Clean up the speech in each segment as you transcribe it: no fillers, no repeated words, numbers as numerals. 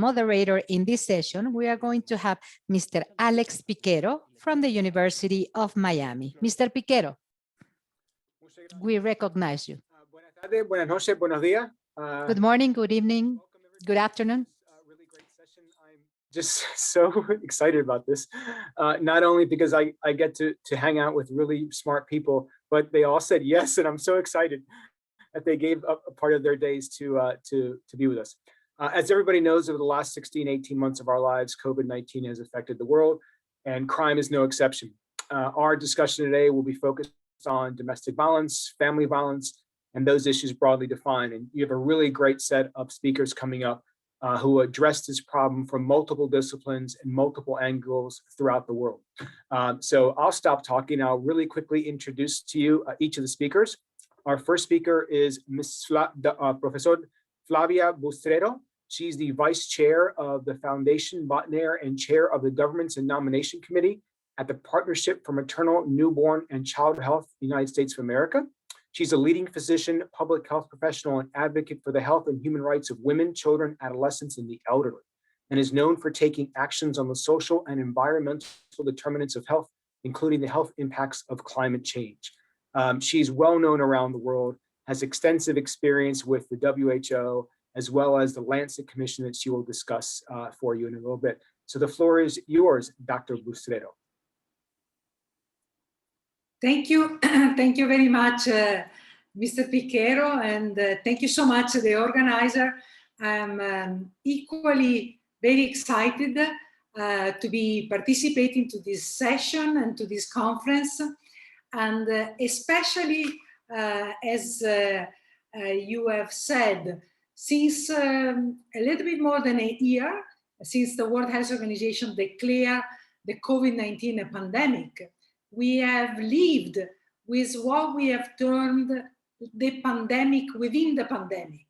Moderator in this session, we are going to have Mr. Alex Piquero from the University of Miami. Mr. Piquero, we recognize you. Buenas tardes, buenas noches, buenos días. Good morning, good evening, good afternoon. Really great session. I'm just so excited about this, not only because I get to hang out with really smart people, but they all said yes, and I'm so excited that they gave up a part of their days to be with us. As everybody knows, over the last 16, 18 months of our lives, COVID-19 has affected the world, and crime is no exception. Our discussion today will be focused on domestic violence, family violence, and those issues broadly defined. And you have a really great set of speakers coming up who address this problem from multiple disciplines and multiple angles throughout the world. So I'll stop talking. I'll really quickly introduce to you each of the speakers. Our first speaker is Professor Flavia Bustreo. She's the vice chair of the Fondation, Botnar, and chair of the Governance and Nomination Committee at the Partnership for Maternal, Newborn, and Child Health, United States of America. She's a leading physician, public health professional, and advocate for the health and human rights of women, children, adolescents, and the elderly, and is known for taking actions on the social and environmental determinants of health, including the health impacts of climate change. She's well known around the world, has extensive experience with the WHO, as well as the Lancet Commission that she will discuss for you in a little bit. So the floor is yours, Dr. Bustreo. Thank you. Thank you very much, Mr. Piquero, and thank you so much to the organizer. I'm equally very excited to be participating to this session and to this conference, and especially as you have said, since a little bit more than a year since the World Health Organization declared the COVID-19 a pandemic, we have lived with what we have termed the pandemic within the pandemic.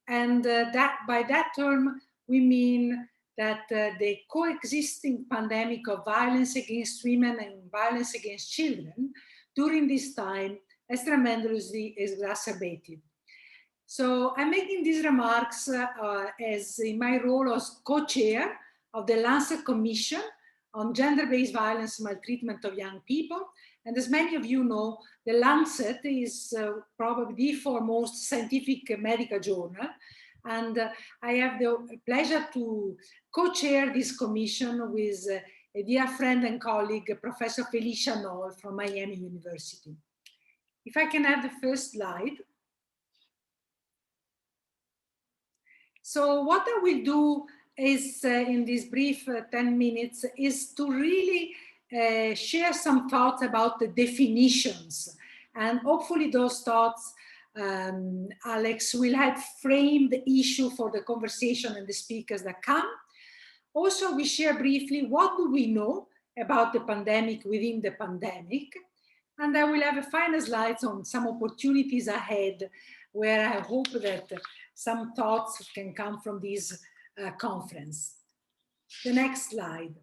And that by that term, we mean that the coexisting pandemic of violence against women and violence against children during this time has tremendously exacerbated. So I'm making these remarks as in my role as co-chair of the Lancet Commission on Gender-Based Violence and Maltreatment of Young People. And as many of you know, the Lancet is probably the foremost scientific medical journal. And I have the pleasure to co-chair this commission with a dear friend and colleague, Professor Felicia Knoll from Miami University. If I can have the first slide. So what I will do is in this brief 10 minutes is to really share some thoughts about the definitions, and hopefully those thoughts, Alex, will help frame the issue for the conversation and the speakers that come. Also, we share briefly what do we know about the pandemic within the pandemic, and I will have a final slides on some opportunities ahead where I hope that some thoughts can come from this conference. The next slide.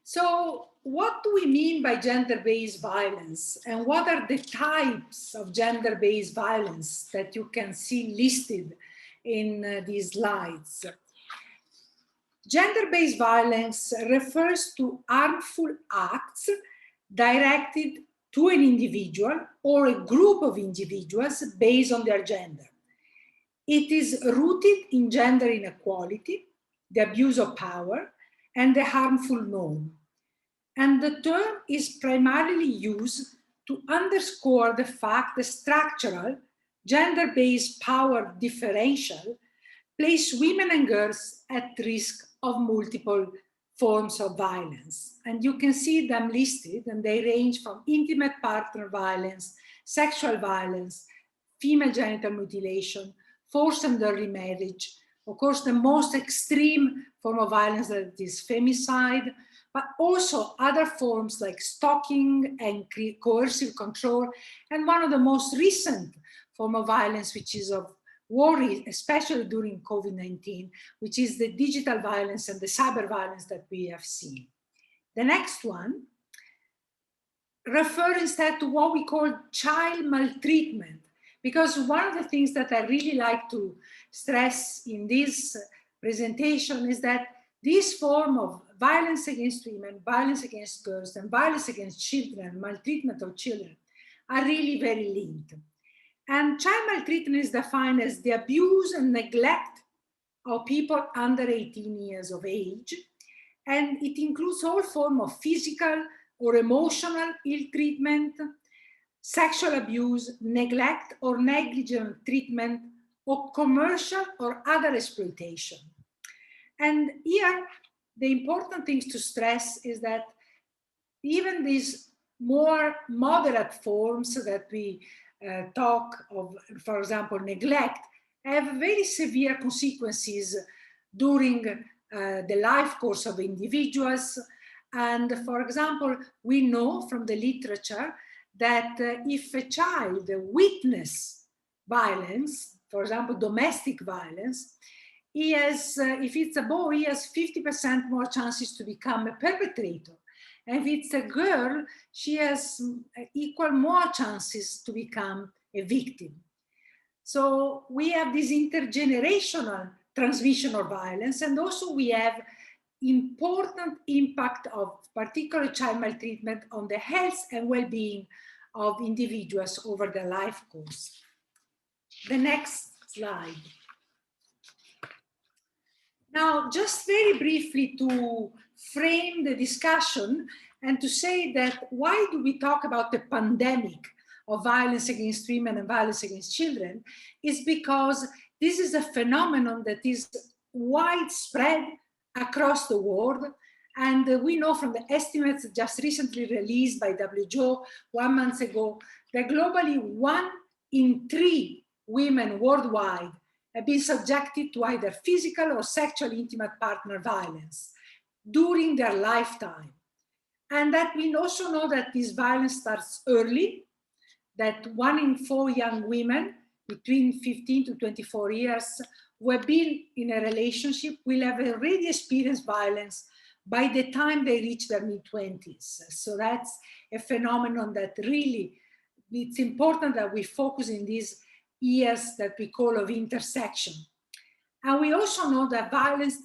So what do we mean by gender-based violence, and what are the types of gender-based violence that you can see listed in these slides? Gender-based violence refers to harmful acts directed to an individual or a group of individuals based on their gender. It is rooted in gender inequality, the abuse of power, and the harmful norm. And the term is primarily used to underscore the fact that structural, gender-based power differential place women and girls at risk of multiple forms of violence. And you can see them listed, and they range from intimate partner violence, sexual violence, female genital mutilation, forced and early marriage, of course, the most extreme form of violence that is femicide, but also other forms like stalking and coercive control, and one of the most recent form of violence, which is of worry, especially during COVID-19, which is the digital violence and the cyber violence that we have seen. The next one refers instead to what we call child maltreatment, Because one of the things that I really like to stress in this presentation is that this form of violence against women, violence against girls, and violence against children, maltreatment of children, are really very linked. And child maltreatment is defined as the abuse and neglect of people under 18 years of age. And it includes all forms of physical or emotional ill treatment, sexual abuse, neglect or negligent treatment, or commercial or other exploitation. And here, the important things to stress is that even these more moderate forms that we talk of, for example, neglect, have very severe consequences during the life course of individuals. And for example, we know from the literature that if a child witnesses violence, for example, domestic violence, he has, if it's a boy, he has 50% more chances to become a perpetrator. And if it's a girl, she has equal more chances to become a victim. So we have this intergenerational transmission of violence, and also we have important impact of particular child maltreatment on the health and well-being of individuals over their life course. The next slide. Now, just very briefly to frame the discussion and to say that why do we talk about the pandemic of violence against women and violence against children is because this is a phenomenon that is widespread across the world. And we know from the estimates just recently released by WHO 1 month ago that globally 1 in 3 women worldwide have been subjected to either physical or sexual intimate partner violence during their lifetime. And that we also know that this violence starts early, that 1 in 4 young women between 15 to 24 years who have been in a relationship will have already experienced violence by the time they reach their mid-20s. So that's a phenomenon that really, it's important that we focus in these years that we call of intersection. And we also know that violence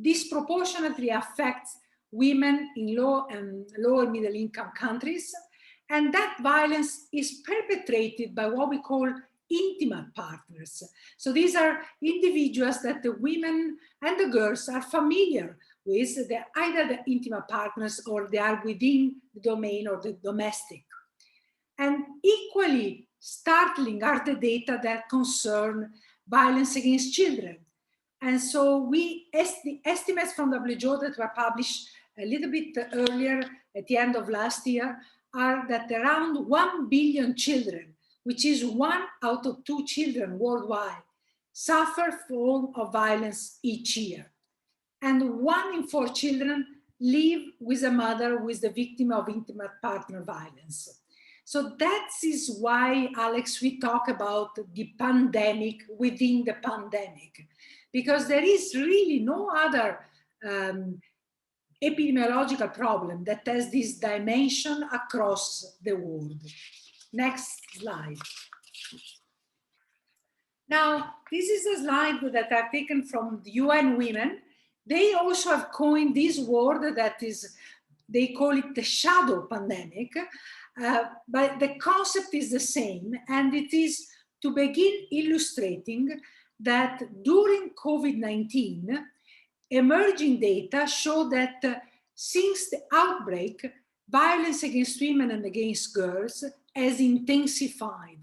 disproportionately affects women in low and lower middle income countries. And that violence is perpetrated by what we call intimate partners. So these are individuals that the women and the girls are familiar with. They're either the intimate partners or they are within the domain of the domestic. And equally startling are the data that concern violence against children. And so the estimates from WHO that were published a little bit earlier at the end of last year are that around 1 billion children, which is 1 out of 2 children worldwide, suffer form of violence each year. And 1 in 4 children live with a mother who is the victim of intimate partner violence. So that is why, Alex, we talk about the pandemic within the pandemic, because there is really no other epidemiological problem that has this dimension across the world. Next slide. Now, this is a slide that I've taken from the UN Women. They also have coined this word that is, they call it the shadow pandemic, but the concept is the same, and it is to begin illustrating that during COVID-19, emerging data show that since the outbreak, violence against women and against girls has intensified.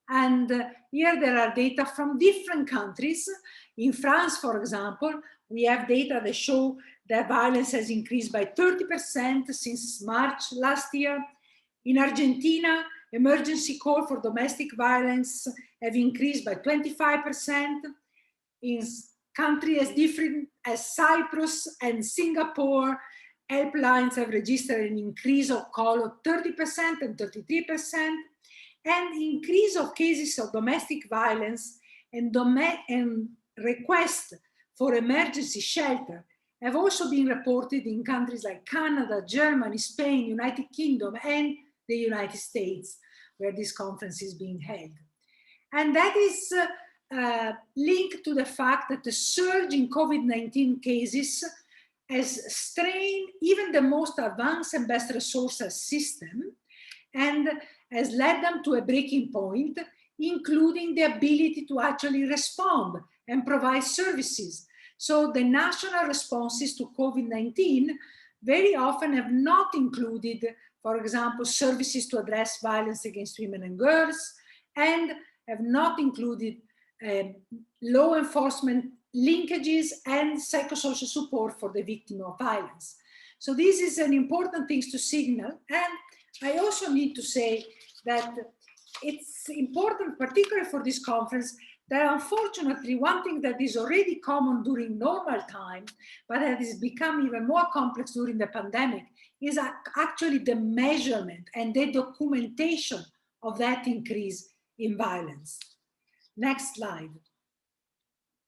And here there are data from different countries. In France, for example, we have data that show that violence has increased by 30% since March last year. In Argentina, emergency call for domestic violence have increased by 25%. In countries as different as Cyprus and Singapore, helplines have registered an increase of call of 30% and 33%, and increase of cases of domestic violence and requests for emergency shelter have also been reported in countries like Canada, Germany, Spain, United Kingdom, and the United States, where this conference is being held. And that is linked to the fact that the surge in COVID-19 cases has strained even the most advanced and best resources system and has led them to a breaking point, including the ability to actually respond and provide services. So the national responses to COVID-19 very often have not included, for example, services to address violence against women and girls, and have not included law enforcement linkages and psychosocial support for the victim of violence. So this is an important thing to signal. And I also need to say that it's important, particularly for this conference, that unfortunately one thing that is already common during normal time, but that has become even more complex during the pandemic, is actually the measurement and the documentation of that increase in violence. Next slide.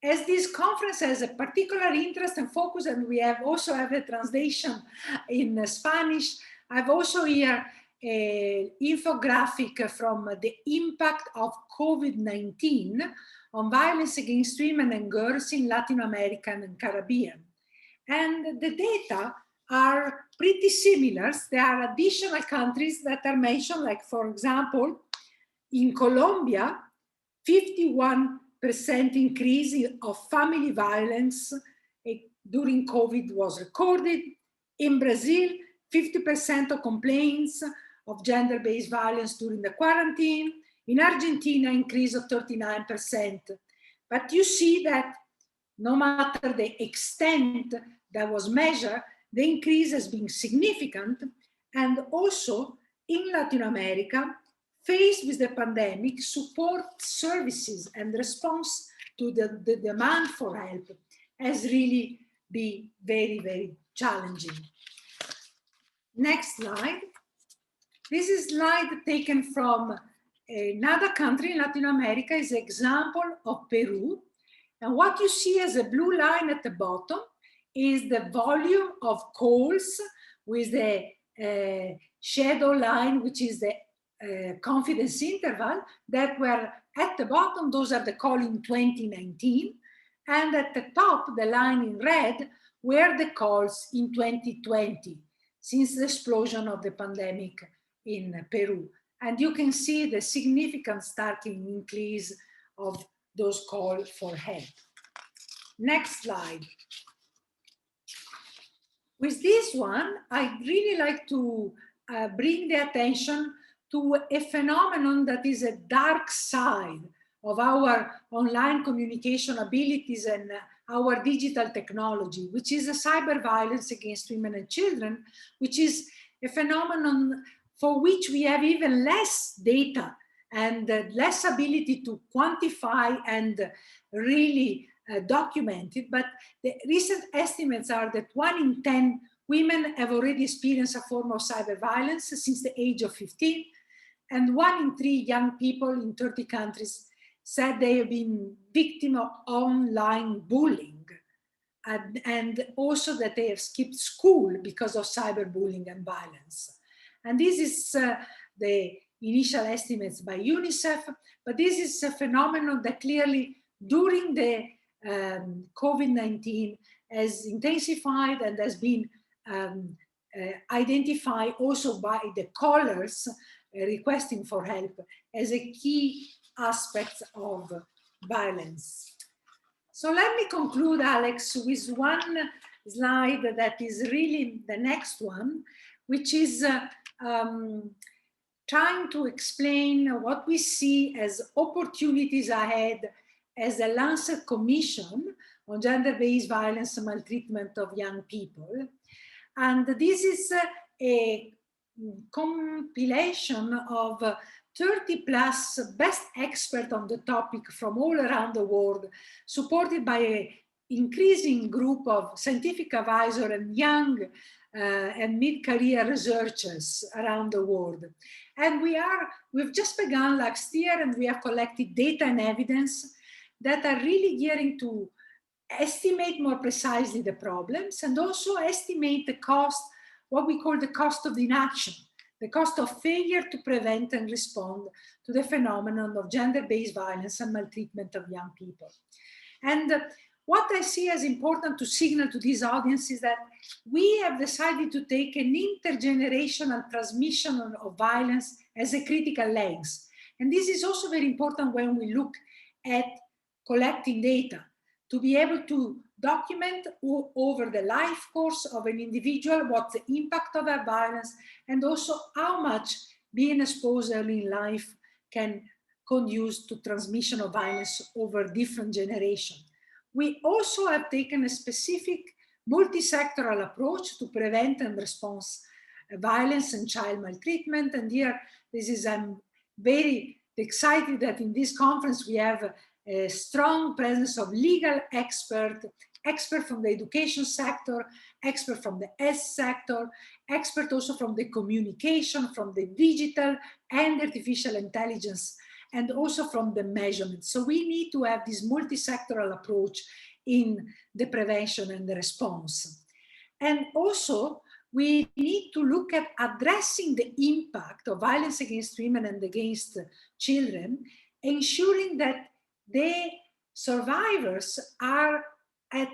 As this conference has a particular interest and focus, and we have also have a translation in Spanish, I've also here an infographic from the impact of COVID-19 on violence against women and girls in Latin America and Caribbean. And the data are pretty similar. There are additional countries that are mentioned, like for example, in Colombia, 51% increase of family violence during COVID was recorded. In Brazil, 50% of complaints of gender-based violence during the quarantine. In Argentina, increase of 39%. But you see that no matter the extent that was measured, the increase has been significant. And also in Latin America, faced with the pandemic, support services and response to the demand for help has really been very, very challenging. Next slide. This is a slide taken from another country in Latin America, is an example of Peru. And what you see as a blue line at the bottom is the volume of calls with the shadow line, which is the confidence interval that were at the bottom. Those are the call in 2019. And at the top, the line in red, were the calls in 2020, since the explosion of the pandemic in Peru. And you can see the significant starting increase of those calls for help. Next slide. With this one, I'd really like to bring the attention to a phenomenon that is a dark side of our online communication abilities and our digital technology, which is a cyber violence against women and children, which is a phenomenon for which we have even less data and less ability to quantify and really document it. But the recent estimates are that 1 in 10 women have already experienced a form of cyber violence since the age of 15. And 1 in 3 young people in 30 countries said they have been victim of online bullying, and also that they have skipped school because of cyberbullying and violence. And this is the initial estimates by UNICEF, but this is a phenomenon that clearly during the COVID-19 has intensified and has been identified also by the callers requesting for help as a key aspect of violence. So let me conclude, Alex, with one slide that is really the next one, which is trying to explain what we see as opportunities ahead as the Lancet Commission on Gender-Based Violence and Maltreatment of Young People. And this is a compilation of 30 plus best experts on the topic from all around the world, supported by an increasing group of scientific advisors and young and mid-career researchers around the world. And we've just begun last year, and we have collected data and evidence that are really gearing to estimate more precisely the problems and also estimate the cost, what we call the cost of inaction, the cost of failure to prevent and respond to the phenomenon of gender-based violence and maltreatment of young people. And what I see as important to signal to this audience is that we have decided to take an intergenerational transmission of violence as a critical lens. And this is also very important when we look at collecting data, to be able to document over the life course of an individual what's the impact of that violence, and also how much being exposed early in life can conduce to transmission of violence over different generations. We also have taken a specific multi-sectoral approach to prevent and respond violence and child maltreatment. And here, I'm very excited that in this conference we have a strong presence of legal expert from the education sector, expert from the health sector, expert also from the communication, from the digital and artificial intelligence, and also from the measurement. So we need to have this multi-sectoral approach in the prevention and the response. And also, we need to look at addressing the impact of violence against women and against children, ensuring that the survivors are at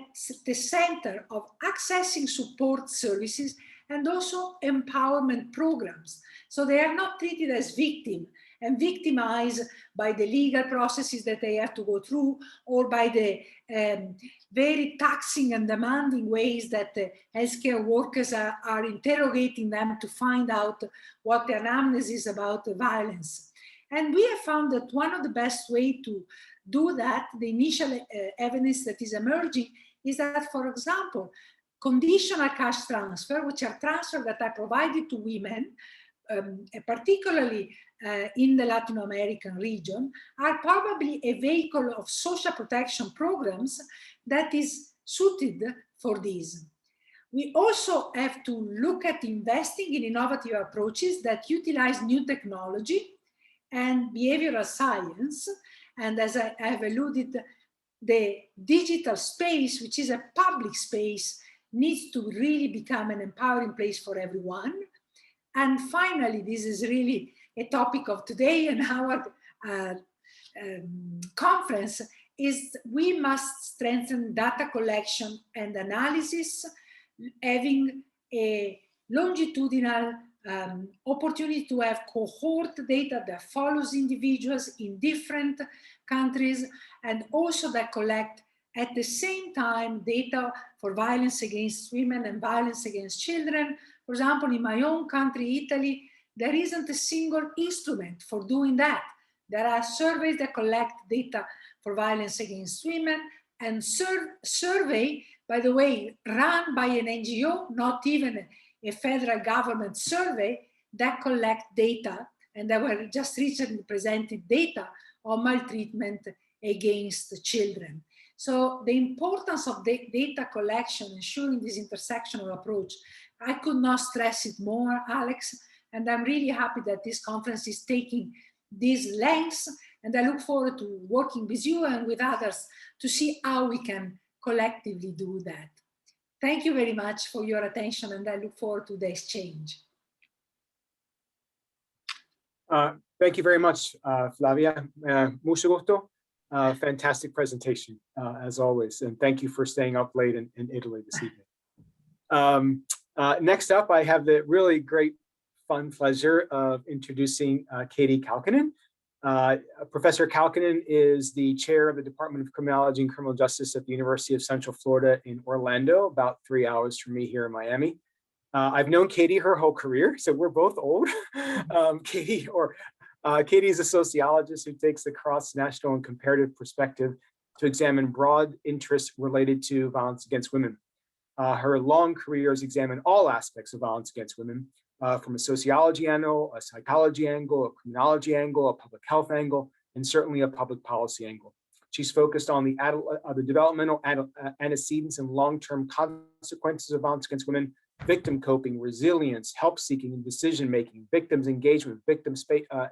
the center of accessing support services and also empowerment programs. So they are not treated as victims and victimized by the legal processes that they have to go through, or by the very taxing and demanding ways that the healthcare workers are interrogating them to find out what their anamnesis is about the violence. And we have found that one of the best ways to do that, the initial evidence that is emerging, is that, for example, conditional cash transfer, which are transfers that are provided to women, particularly in the Latin American region, are probably a vehicle of social protection programs that is suited for this. We also have to look at investing in innovative approaches that utilize new technology and behavioral science. And as I have alluded, the digital space, which is a public space, needs to really become an empowering place for everyone. And finally, this is really a topic of today and our conference, is we must strengthen data collection and analysis, having a longitudinal opportunity to have cohort data that follows individuals in different countries, and also that collect at the same time data for violence against women and violence against children. For example, in my own country, Italy, there isn't a single instrument for doing that. There are surveys that collect data for violence against women, and survey, by the way, run by an NGO, not even a federal government survey, that collect data, and there were just recently presented data on maltreatment against children. So the importance of the data collection, ensuring this intersectional approach, I could not stress it more, Alex, and I'm really happy that this conference is taking these lengths, and I look forward to working with you and with others to see how we can collectively do that. Thank you very much for your attention, and I look forward to the exchange. Thank you very much, Flavia. Mucho gusto. Fantastic presentation, as always, and thank you for staying up late in Italy this evening. Next up, I have the really great fun pleasure of introducing Katie Kaukinen. Professor Kaukinen is the chair of the Department of Criminology and Criminal Justice at the University of Central Florida in Orlando, about 3 hours from me here in Miami. I've known Katie her whole career, so we're both old. Katie is a sociologist who takes the cross-national and comparative perspective to examine broad interests related to violence against women. Her long career has examined all aspects of violence against women, from a sociology angle, a psychology angle, a criminology angle, a public health angle, and certainly a public policy angle. She's focused on the developmental antecedents and long-term consequences of violence against women, victim coping, resilience, help-seeking and decision-making, victims' engagement, victim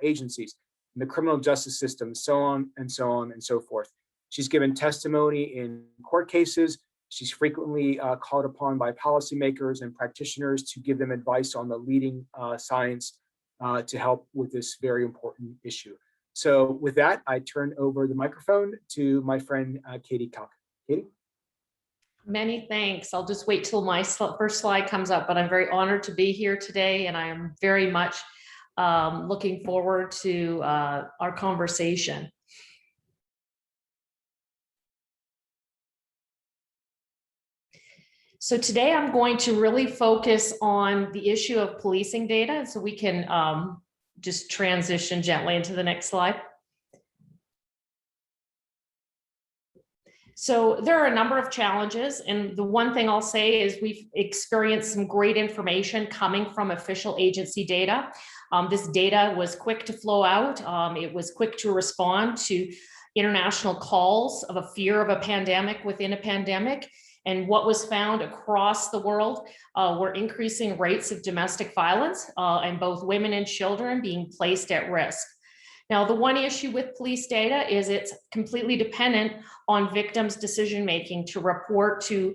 agencies, in the criminal justice system, so on and so on and so forth. She's given testimony in court cases. She's frequently called upon by policymakers and practitioners to give them advice on the leading science to help with this very important issue. So with that, I turn over the microphone to my friend, Katie Kaukinen. Katie? Many thanks. I'll just wait till my first slide comes up, but I'm very honored to be here today, and I am very much looking forward to our conversation. So today I'm going to really focus on the issue of policing data, so we can just transition gently into the next slide. So there are a number of challenges, and the one thing I'll say is we've experienced some great information coming from official agency data. This data was quick to flow out. It was quick to respond to international calls of a fear of a pandemic within a pandemic. And what was found across the world were increasing rates of domestic violence and both women and children being placed at risk. Now, the one issue with police data is it's completely dependent on victims' decision-making to report to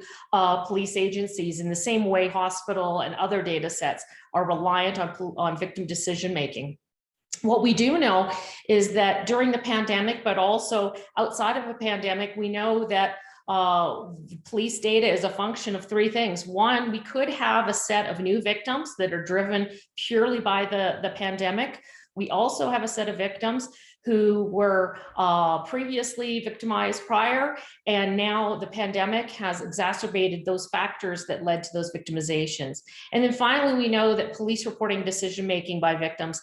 police agencies in the same way hospital and other data sets are reliant on victim decision-making. What we do know is that during the pandemic, but also outside of a pandemic, we know that police data is a function of three things. One, we could have a set of new victims that are driven purely by the pandemic. We also have a set of victims who were previously victimized prior, and now the pandemic has exacerbated those factors that led to those victimizations. And then finally, we know that police reporting decision-making by victims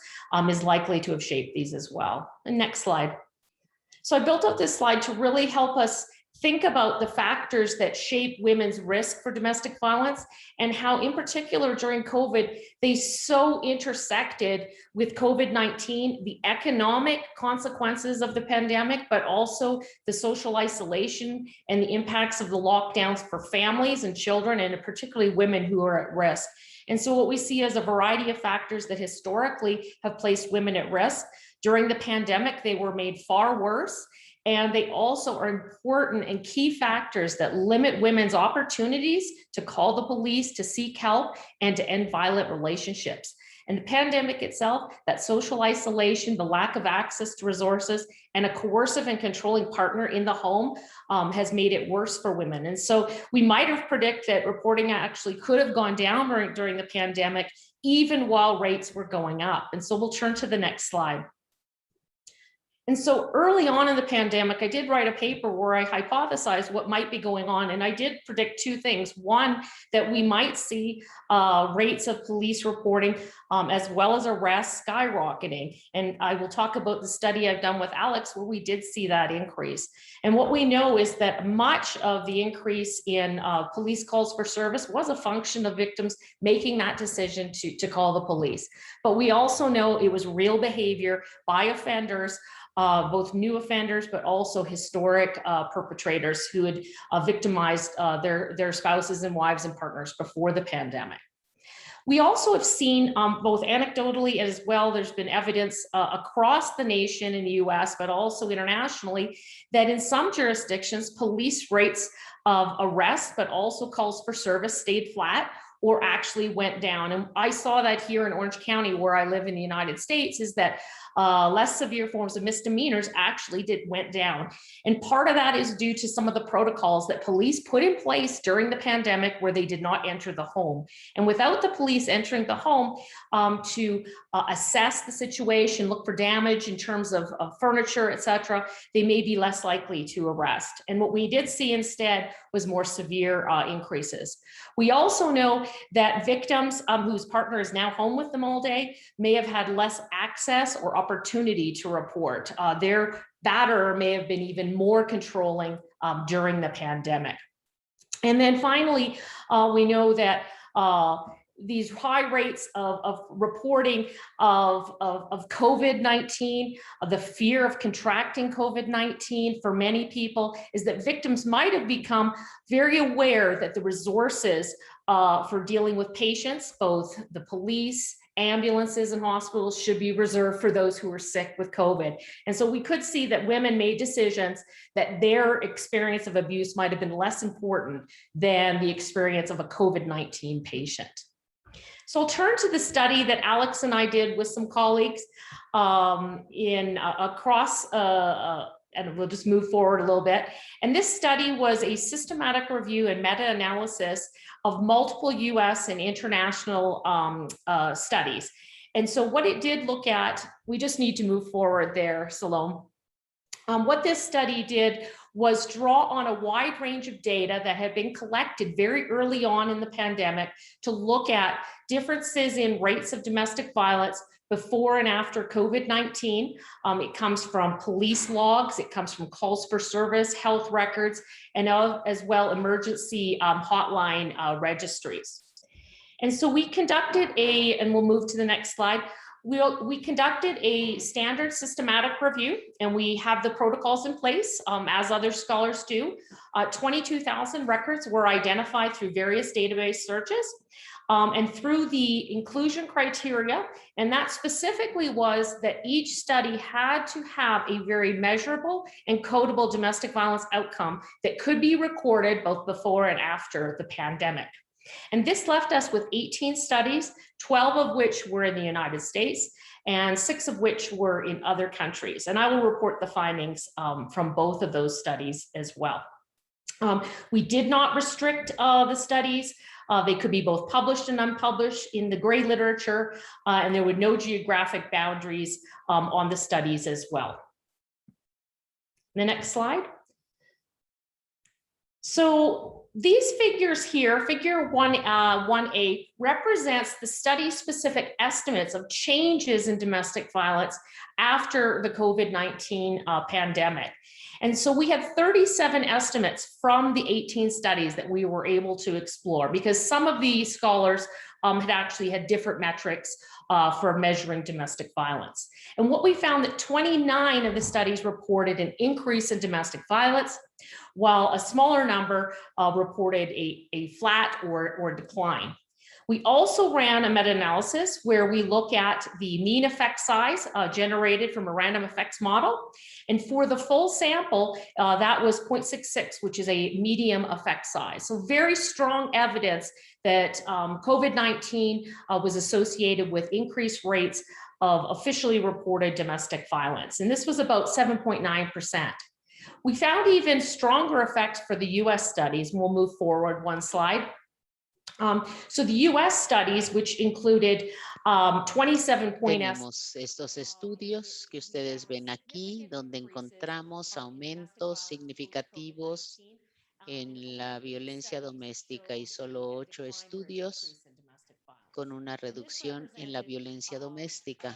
is likely to have shaped these as well. And next slide. So I built up this slide to really help us think about the factors that shape women's risk for domestic violence and how, in particular, during COVID, they so intersected with COVID-19, the economic consequences of the pandemic, but also the social isolation and the impacts of the lockdowns for families and children, and particularly women who are at risk. And so what we see is a variety of factors that historically have placed women at risk. During the pandemic, they were made far worse. And they also are important and key factors that limit women's opportunities to call the police, to seek help, and to end violent relationships. And the pandemic itself, that social isolation, the lack of access to resources, and a coercive and controlling partner in the home has made it worse for women. And so we might have predicted that reporting actually could have gone down during the pandemic, even while rates were going up. And so we'll turn to the next slide. And so early on in the pandemic, I did write a paper where I hypothesized what might be going on. And I did predict two things. One, that we might see rates of police reporting as well as arrests skyrocketing. And I will talk about the study I've done with Alex where we did see that increase. And what we know is that much of the increase in police calls for service was a function of victims making that decision to call the police. But we also know it was real behavior by offenders, both new offenders, but also historic perpetrators who had victimized their spouses and wives and partners before the pandemic. We also have seen both anecdotally as well, there's been evidence across the nation in the US, but also internationally, that in some jurisdictions, police rates of arrests, but also calls for service stayed flat or actually went down. And I saw that here in Orange County, where I live in the United States, is that less severe forms of misdemeanors actually went down. And part of that is due to some of the protocols that police put in place during the pandemic where they did not enter the home. And without the police entering the home to assess the situation, look for damage in terms of furniture, etc., they may be less likely to arrest. And what we did see instead was more severe increases. We also know that victims whose partner is now home with them all day may have had less access or opportunity to report. Their batterer may have been even more controlling during the pandemic. And then finally, we know that these high rates of reporting of COVID-19, of the fear of contracting COVID-19 for many people, is that victims might have become very aware that the resources for dealing with patients, both the police, ambulances, and hospitals, should be reserved for those who are sick with COVID. And so we could see that women made decisions that their experience of abuse might have been less important than the experience of a COVID-19 patient. So I'll turn to the study that Alex and I did with some colleagues and we'll just move forward a little bit. And this study was a systematic review and meta-analysis of multiple US and international studies. And so what it did look at, we just need to move forward there, Salome. What this study did was draw on a wide range of data that had been collected very early on in the pandemic to look at differences in rates of domestic violence before and after COVID-19. It comes from police logs, it comes from calls for service, health records, and as well emergency hotline registries. And so we conducted and we'll move to the next slide. We conducted a standard systematic review, and we have the protocols in place, as other scholars do. 22,000 records were identified through various database searches and through the inclusion criteria. And that specifically was that each study had to have a very measurable and codable domestic violence outcome that could be recorded both before and after the pandemic. And this left us with 18 studies, 12 of which were in the United States and 6 of which were in other countries. And I will report the findings from both of those studies as well. We did not restrict the studies. They could be both published and unpublished in the gray literature, and there were no geographic boundaries on the studies as well. The next slide. So these figures here, figure 1A, represents the study-specific estimates of changes in domestic violence after the COVID-19 pandemic. And so we had 37 estimates from the 18 studies that we were able to explore, because some of the scholars had actually had different metrics for measuring domestic violence. And what we found that 29 of the studies reported an increase in domestic violence, while a smaller number reported a flat or decline. We also ran a meta-analysis where we look at the mean effect size generated from a random effects model. And for the full sample, that was 0.66, which is a medium effect size. So very strong evidence that COVID-19 was associated with increased rates of officially reported domestic violence. And this was about 7.9%. We found even stronger effects for the US studies, and we'll move forward one slide. So the US studies, which included 27 Tenemos estos estudios que ustedes ven aquí, donde encontramos aumentos significativos en la violencia doméstica y solo 8 estudios con una reducción en la violencia doméstica.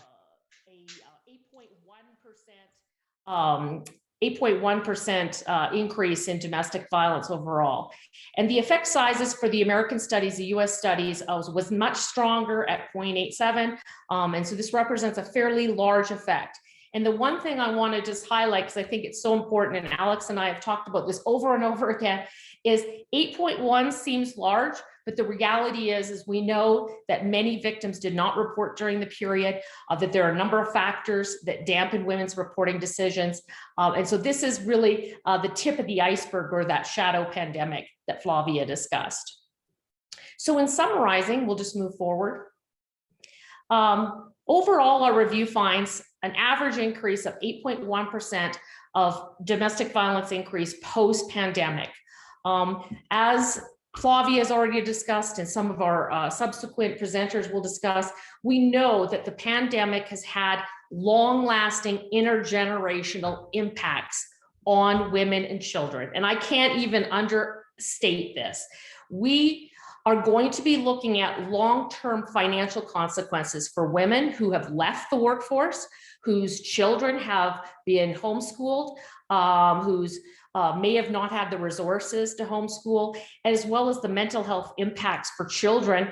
8.1% increase in domestic violence overall. And the effect sizes for the American studies, the US studies, was much stronger at 0.87. And so this represents a fairly large effect. And the one thing I want to just highlight, because I think it's so important, and Alex and I have talked about this over and over again, is 8.1 seems large, but the reality is we know that many victims did not report during the period, that there are a number of factors that dampen women's reporting decisions. And so this is really the tip of the iceberg, or that shadow pandemic that Flavia discussed. So in summarizing, we'll just move forward. Overall, our review finds an average increase of 8.1% of domestic violence increase post-pandemic. As Flavia has already discussed, and some of our subsequent presenters will discuss, we know that the pandemic has had long-lasting intergenerational impacts on women and children. And I can't even understate this. We are going to be looking at long-term financial consequences for women who have left the workforce, whose children have been homeschooled, whose may have not had the resources to homeschool, as well as the mental health impacts for children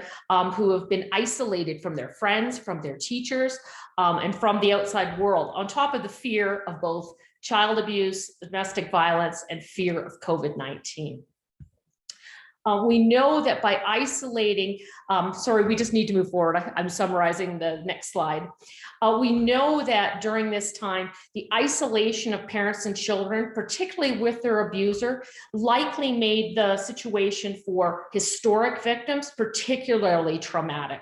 who have been isolated from their friends, from their teachers, and from the outside world, on top of the fear of both child abuse, domestic violence, and fear of COVID-19. We know that by isolating, sorry, we just need to move forward. I'm summarizing the next slide. We know that during this time, the isolation of parents and children, particularly with their abuser, likely made the situation for historic victims particularly traumatic.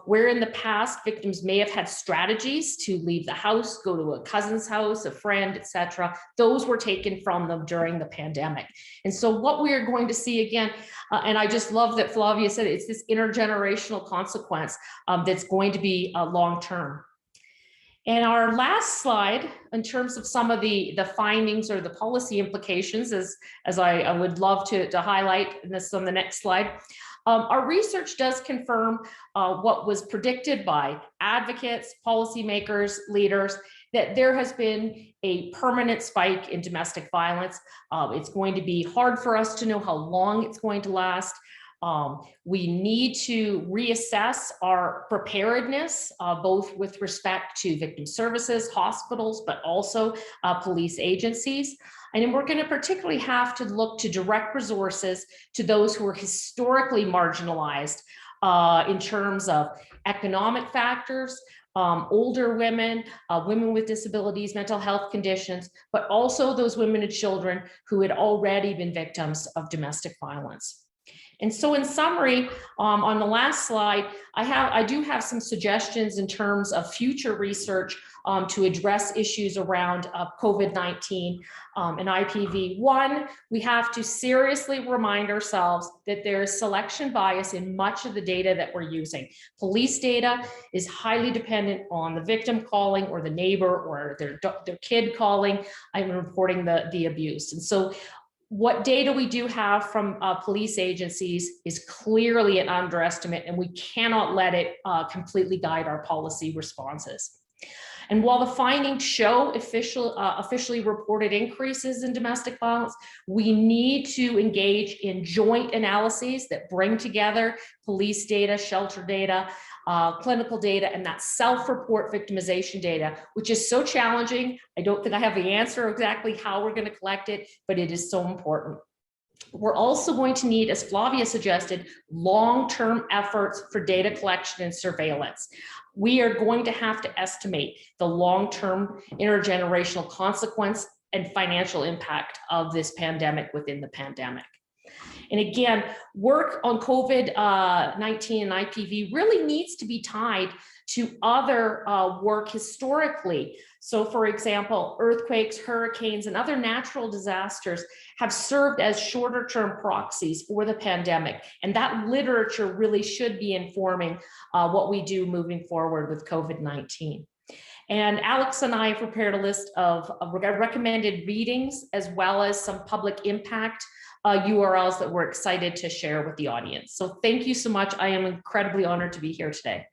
Where in the past victims may have had strategies to leave the house, go to a cousin's house, a friend, etc. Those were taken from them during the pandemic. And so what we are going to see again, and I just love that Flavia said it's this intergenerational consequence that's going to be long-term. And our last slide, in terms of some of the findings or the policy implications, as I would love to highlight, and this is on the next slide. Our research does confirm what was predicted by advocates, policymakers, leaders, that there has been a permanent spike in domestic violence. It's going to be hard for us to know how long it's going to last. We need to reassess our preparedness, both with respect to victim services, hospitals, but also police agencies. And then we're going to particularly have to look to direct resources to those who are historically marginalized in terms of economic factors, older women, women with disabilities, mental health conditions, but also those women and children who had already been victims of domestic violence. And so in summary, on the last slide, I do have some suggestions in terms of future research to address issues around COVID-19 and IPV. One, we have to seriously remind ourselves that there is selection bias in much of the data that we're using. Police data is highly dependent on the victim calling or the neighbor or their kid calling and reporting the abuse. And so what data we do have from police agencies is clearly an underestimate, and we cannot let it completely guide our policy responses. And while the findings show officially reported increases in domestic violence, we need to engage in joint analyses that bring together police data, shelter data, clinical data, and that self-report victimization data, which is so challenging. I don't think I have the answer exactly how we're going to collect it, but it is so important. We're also going to need, as Flavia suggested, long-term efforts for data collection and surveillance. We are going to have to estimate the long-term intergenerational consequence and financial impact of this pandemic within the pandemic. And again, work on COVID-19 and IPV really needs to be tied to other work historically. So for example, earthquakes, hurricanes, and other natural disasters have served as shorter term proxies for the pandemic. And that literature really should be informing what we do moving forward with COVID-19. And Alex and I have prepared a list of recommended readings as well as some public impact URLs that we're excited to share with the audience. So thank you so much. I am incredibly honored to be here today.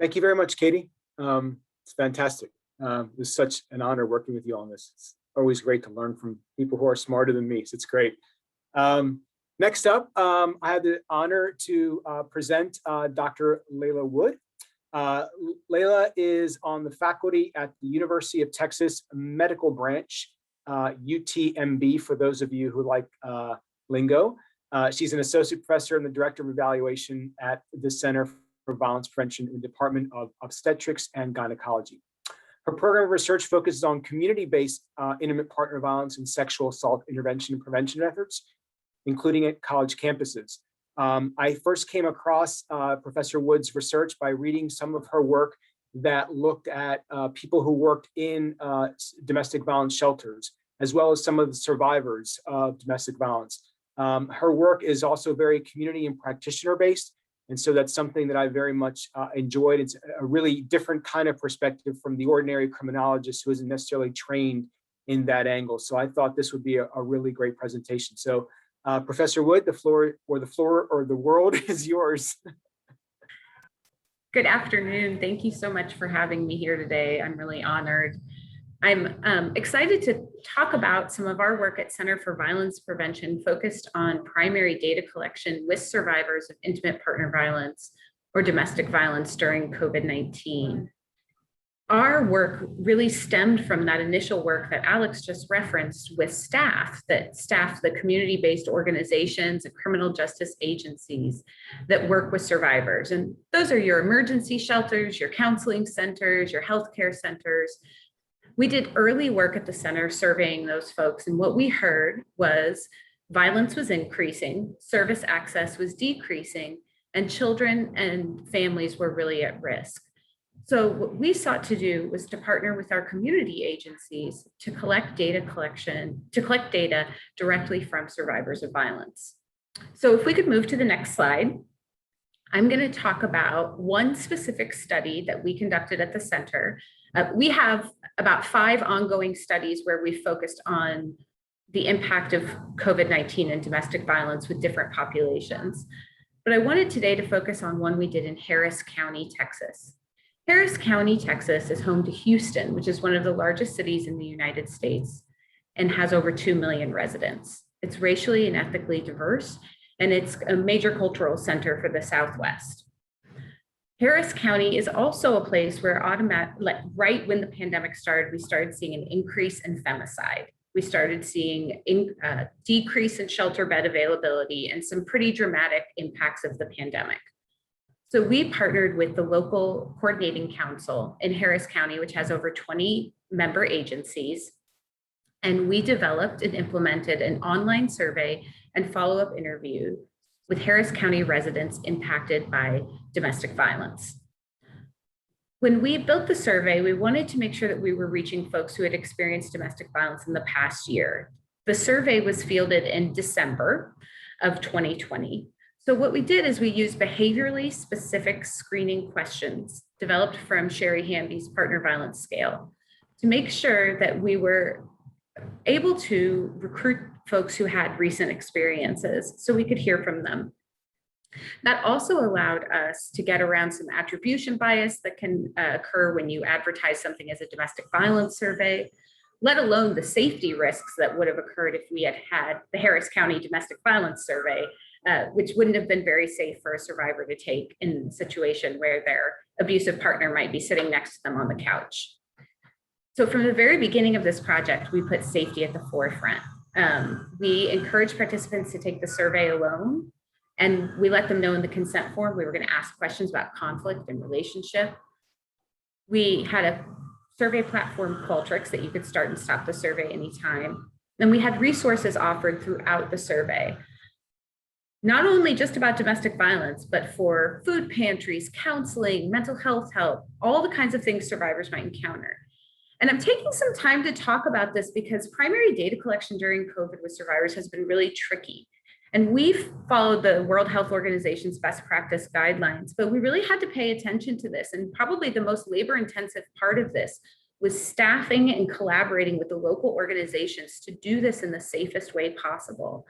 Thank you very much, Katie. It's fantastic. It's such an honor working with you on this. It's always great to learn from people who are smarter than me, so it's great. Next up, I had the honor to present Dr. Leila Wood. Leila is on the faculty at the University of Texas Medical Branch, UTMB, for those of you who like lingo. She's an associate professor and the director of evaluation at the Center for Violence Prevention in the Department of Obstetrics and Gynecology. Her program of research focuses on community-based intimate partner violence and sexual assault intervention and prevention efforts, including at college campuses. I first came across Professor Wood's research by reading some of her work that looked at people who worked in domestic violence shelters, as well as some of the survivors of domestic violence. Her work is also very community and practitioner based. And so that's something that I very much enjoyed. It's a really different kind of perspective from the ordinary criminologist who isn't necessarily trained in that angle. So I thought this would be a really great presentation. So Professor Wood, the floor or the world is yours. Good afternoon. Thank you so much for having me here today. I'm really honored. I'm excited to talk about some of our work at Center for Violence Prevention focused on primary data collection with survivors of intimate partner violence or domestic violence during COVID-19. our work really stemmed from that initial work that Alex just referenced with staff, the community-based organizations and criminal justice agencies that work with survivors. And those are your emergency shelters, your counseling centers, your healthcare centers. We did early work at the center surveying those folks. And what we heard was violence was increasing, service access was decreasing, and children and families were really at risk. So what we sought to do was to partner with our community agencies to collect data directly from survivors of violence. So if we could move to the next slide, I'm going to talk about one specific study that we conducted at the center. We have about 5 ongoing studies where we focused on the impact of COVID-19 and domestic violence with different populations. But I wanted today to focus on one we did in Harris County, Texas. Harris County, Texas is home to Houston, which is one of the largest cities in the United States and has over 2 million residents. It's racially and ethnically diverse, and it's a major cultural center for the Southwest. Harris County is also a place where right when the pandemic started, we started seeing an increase in femicide. We started seeing a decrease in shelter bed availability and some pretty dramatic impacts of the pandemic. So we partnered with the local coordinating council in Harris County, which has over 20 member agencies. And we developed and implemented an online survey and follow-up interview with Harris County residents impacted by domestic violence. When we built the survey, we wanted to make sure that we were reaching folks who had experienced domestic violence in the past year. The survey was fielded in December of 2020. So what we did is we used behaviorally specific screening questions developed from Sherry Hamby's partner violence scale to make sure that we were able to recruit folks who had recent experiences so we could hear from them. That also allowed us to get around some attribution bias that can occur when you advertise something as a domestic violence survey, let alone the safety risks that would have occurred if we had had the Harris County Domestic Violence Survey, which wouldn't have been very safe for a survivor to take in a situation where their abusive partner might be sitting next to them on the couch. So from the very beginning of this project, we put safety at the forefront. We encouraged participants to take the survey alone, and we let them know in the consent form we were going to ask questions about conflict and relationship. We had a survey platform, Qualtrics, that you could start and stop the survey anytime. And we had resources offered throughout the survey, not only just about domestic violence, but for food pantries, counseling, mental health help, all the kinds of things survivors might encounter. And I'm taking some time to talk about this because primary data collection during COVID with survivors has been really tricky. And we've followed the World Health Organization's best practice guidelines, but we really had to pay attention to this. And probably the most labor-intensive part of this was staffing and collaborating with the local organizations to do this in the safest way possible.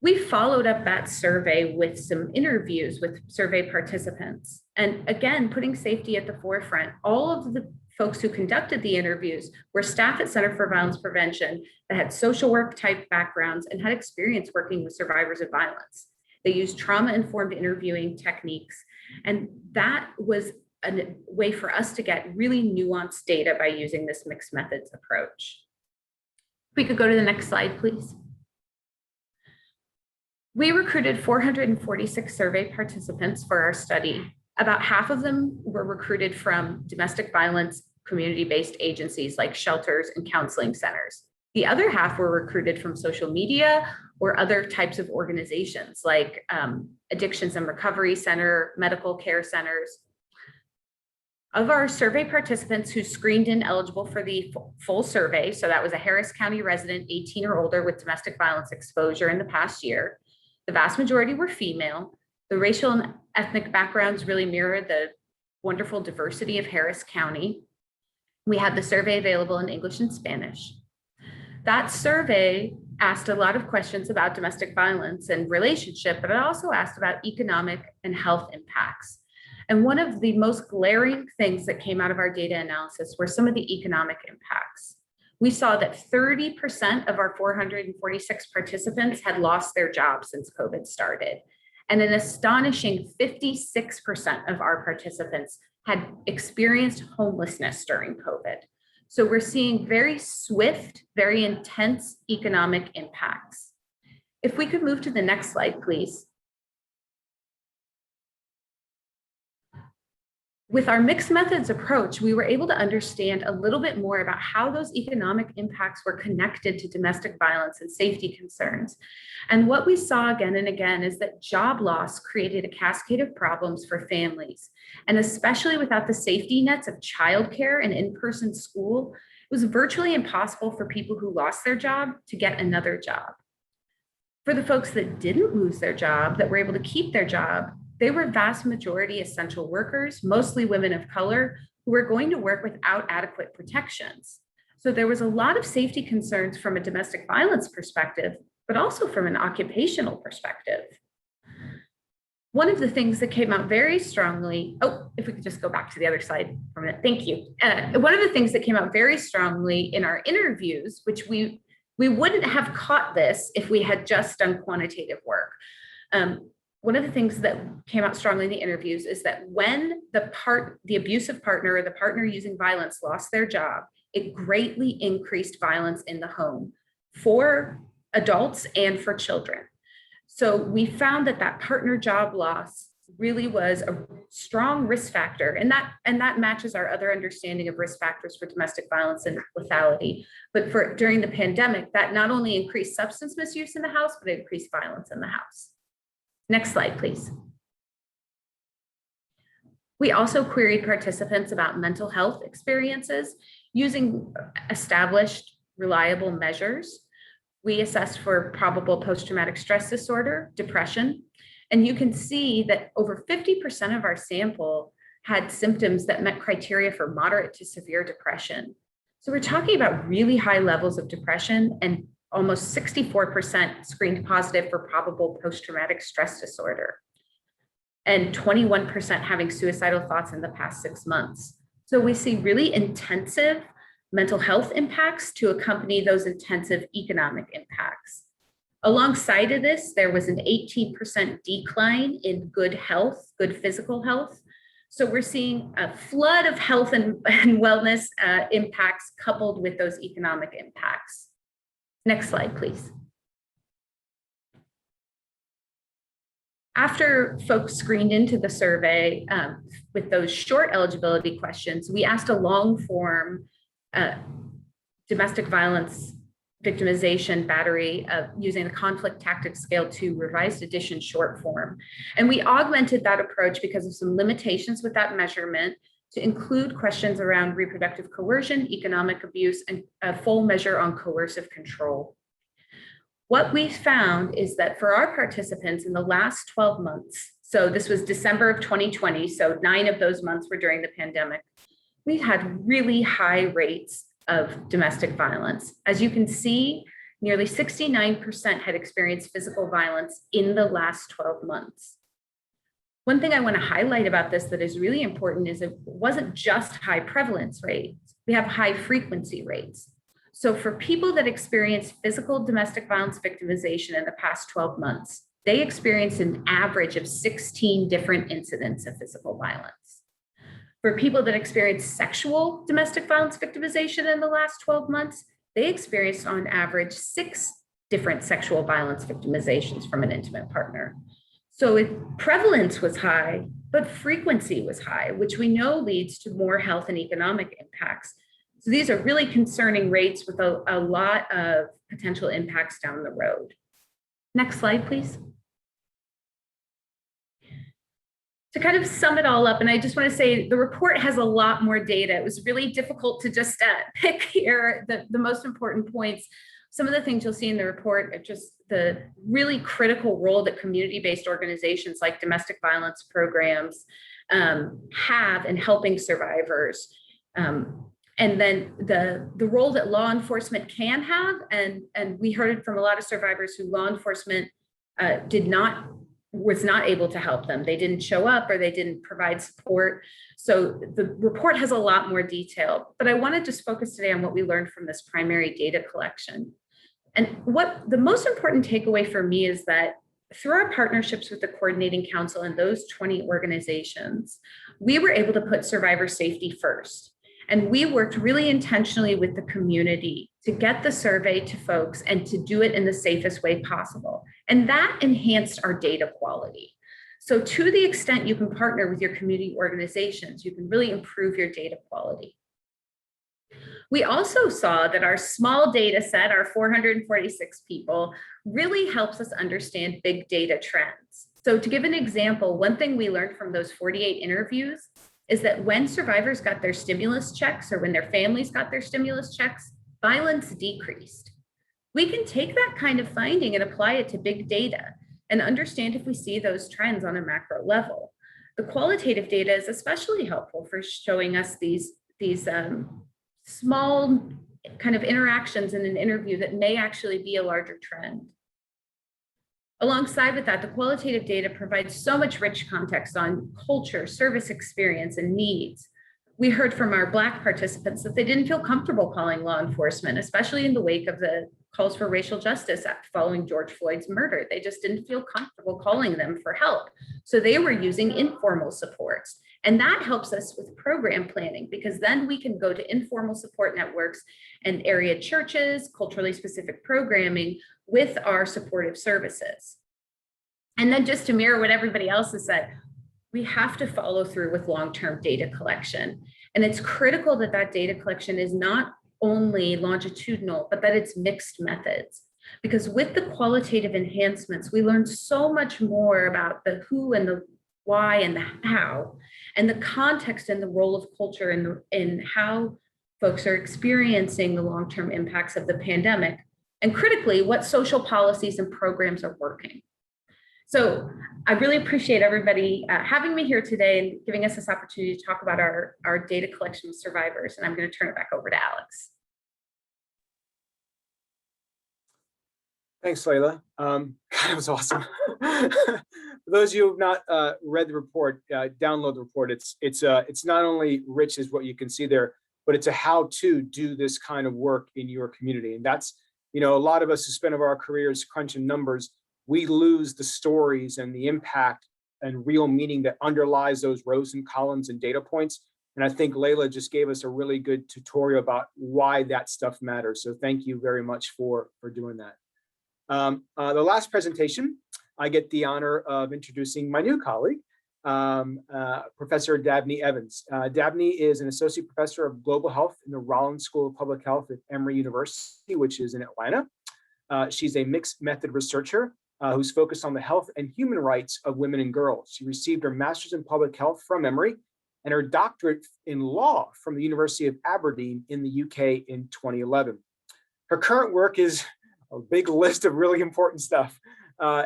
We followed up that survey with some interviews with survey participants. And again, putting safety at the forefront. All of the folks who conducted the interviews were staff at Center for Violence Prevention that had social work type backgrounds and had experience working with survivors of violence. They used trauma-informed interviewing techniques. And that was a way for us to get really nuanced data by using this mixed methods approach. If we could go to the next slide, please. We recruited 446 survey participants for our study. About half of them were recruited from domestic violence community-based agencies like shelters and counseling centers. The other half were recruited from social media or other types of organizations like Addictions and Recovery Center, medical care centers. Of our survey participants who screened in eligible for the full survey, so that was a Harris County resident 18 or older with domestic violence exposure in the past year, the vast majority were female. The racial and ethnic backgrounds really mirrored the wonderful diversity of Harris County. We had the survey available in English and Spanish. That survey asked a lot of questions about domestic violence and relationship, but it also asked about economic and health impacts. And one of the most glaring things that came out of our data analysis were some of the economic impacts. We saw that 30% of our 446 participants had lost their jobs since COVID started. And an astonishing 56% of our participants had experienced homelessness during COVID. So we're seeing very swift, very intense economic impacts. If we could move to the next slide, please. With our mixed methods approach, we were able to understand a little bit more about how those economic impacts were connected to domestic violence and safety concerns. And what we saw again and again is that job loss created a cascade of problems for families. And especially without the safety nets of childcare and in-person school, it was virtually impossible for people who lost their job to get another job. For the folks that didn't lose their job, that were able to keep their job, they were vast majority essential workers, mostly women of color, who were going to work without adequate protections. So there was a lot of safety concerns from a domestic violence perspective, but also from an occupational perspective. One of the things that came out very strongly, oh, if we could just go back to the other slide for a minute, thank you. One of the things that came out very strongly in our interviews, which we wouldn't have caught this if we had just done quantitative work. One of the things that came out strongly in the interviews is that when the abusive partner or the partner using violence lost their job, it greatly increased violence in the home for adults and for children. So we found that partner job loss really was a strong risk factor, and that matches our other understanding of risk factors for domestic violence and lethality. But during the pandemic, that not only increased substance misuse in the house, but it increased violence in the house. Next slide, please. We also queried participants about mental health experiences using established, reliable measures. We assessed for probable post-traumatic stress disorder, depression, and you can see that over 50% of our sample had symptoms that met criteria for moderate to severe depression. So we're talking about really high levels of depression, and almost 64% screened positive for probable post-traumatic stress disorder, and 21% having suicidal thoughts in the past 6 months. So we see really intensive mental health impacts to accompany those intensive economic impacts. Alongside of this, there was an 18% decline in good health, good physical health. So we're seeing a flood of health and wellness impacts coupled with those economic impacts. Next slide, please. After folks screened into the survey with those short eligibility questions, we asked a long form domestic violence victimization battery using the conflict tactics scale 2 revised edition short form. And we augmented that approach because of some limitations with that measurement to include questions around reproductive coercion, economic abuse, and a full measure on coercive control. What we found is that for our participants in the last 12 months, so this was December of 2020, so 9 of those months were during the pandemic, we had really high rates of domestic violence. As you can see, nearly 69% had experienced physical violence in the last 12 months. One thing I want to highlight about this that is really important is it wasn't just high prevalence rates, we have high frequency rates. So for people that experience physical domestic violence victimization in the past 12 months, they experienced an average of 16 different incidents of physical violence. For people that experience sexual domestic violence victimization in the last 12 months, they experienced on average 6 different sexual violence victimizations from an intimate partner. So prevalence was high, but frequency was high, which we know leads to more health and economic impacts. So these are really concerning rates with a lot of potential impacts down the road. Next slide, please. To kind of sum it all up, and I just want to say the report has a lot more data. It was really difficult to just pick here the most important points. Some of the things you'll see in the report are just the really critical role that community-based organizations like domestic violence programs have in helping survivors. And then the role that law enforcement can have, and we heard it from a lot of survivors who law enforcement was not able to help them. They didn't show up or they didn't provide support. So the report has a lot more detail, but I want to just focus today on what we learned from this primary data collection. And what the most important takeaway for me is that through our partnerships with the Coordinating Council and those 20 organizations, we were able to put survivor safety first. And we worked really intentionally with the community to get the survey to folks and to do it in the safest way possible. And that enhanced our data quality. So to the extent you can partner with your community organizations, you can really improve your data quality. We also saw that our small data set, our 446 people, really helps us understand big data trends. So to give an example, one thing we learned from those 48 interviews is that when survivors got their stimulus checks or when their families got their stimulus checks, violence decreased. We can take that kind of finding and apply it to big data and understand if we see those trends on a macro level. The qualitative data is especially helpful for showing us these small kind of interactions in an interview that may actually be a larger trend. Alongside with that, the qualitative data provides so much rich context on culture, service experience, and needs. We heard from our Black participants that they didn't feel comfortable calling law enforcement, especially in the wake of the calls for racial justice following George Floyd's murder. They just didn't feel comfortable calling them for help. So they were using informal supports. And that helps us with program planning, because then we can go to informal support networks and area churches, culturally specific programming with our supportive services. And then just to mirror what everybody else has said, we have to follow through with long-term data collection. And it's critical that that data collection is not only longitudinal, but that it's mixed methods. Because with the qualitative enhancements, we learned so much more about the who and the why and the how, and the context and the role of culture in how folks are experiencing the long-term impacts of the pandemic, and critically, what social policies and programs are working. So I really appreciate everybody having me here today and giving us this opportunity to talk about our data collection with survivors. And I'm going to turn it back over to Alex. Thanks, Leila. That was awesome. For those of you who have not read the report, download the report. It's not only rich as what you can see there, but it's a how to do this kind of work in your community. And that's, you know, a lot of us who spend our careers crunching numbers, we lose the stories and the impact and real meaning that underlies those rows and columns and data points. And I think Leila just gave us a really good tutorial about why that stuff matters. So thank you very much for doing that. The last presentation, I get the honor of introducing my new colleague, Professor Dabney Evans. Dabney is an associate professor of global health in the Rollins School of Public Health at Emory University, which is in Atlanta. She's a mixed method researcher who's focused on the health and human rights of women and girls. She received her master's in public health from Emory and her doctorate in law from the University of Aberdeen in the UK in 2011. Her current work is a big list of really important stuff,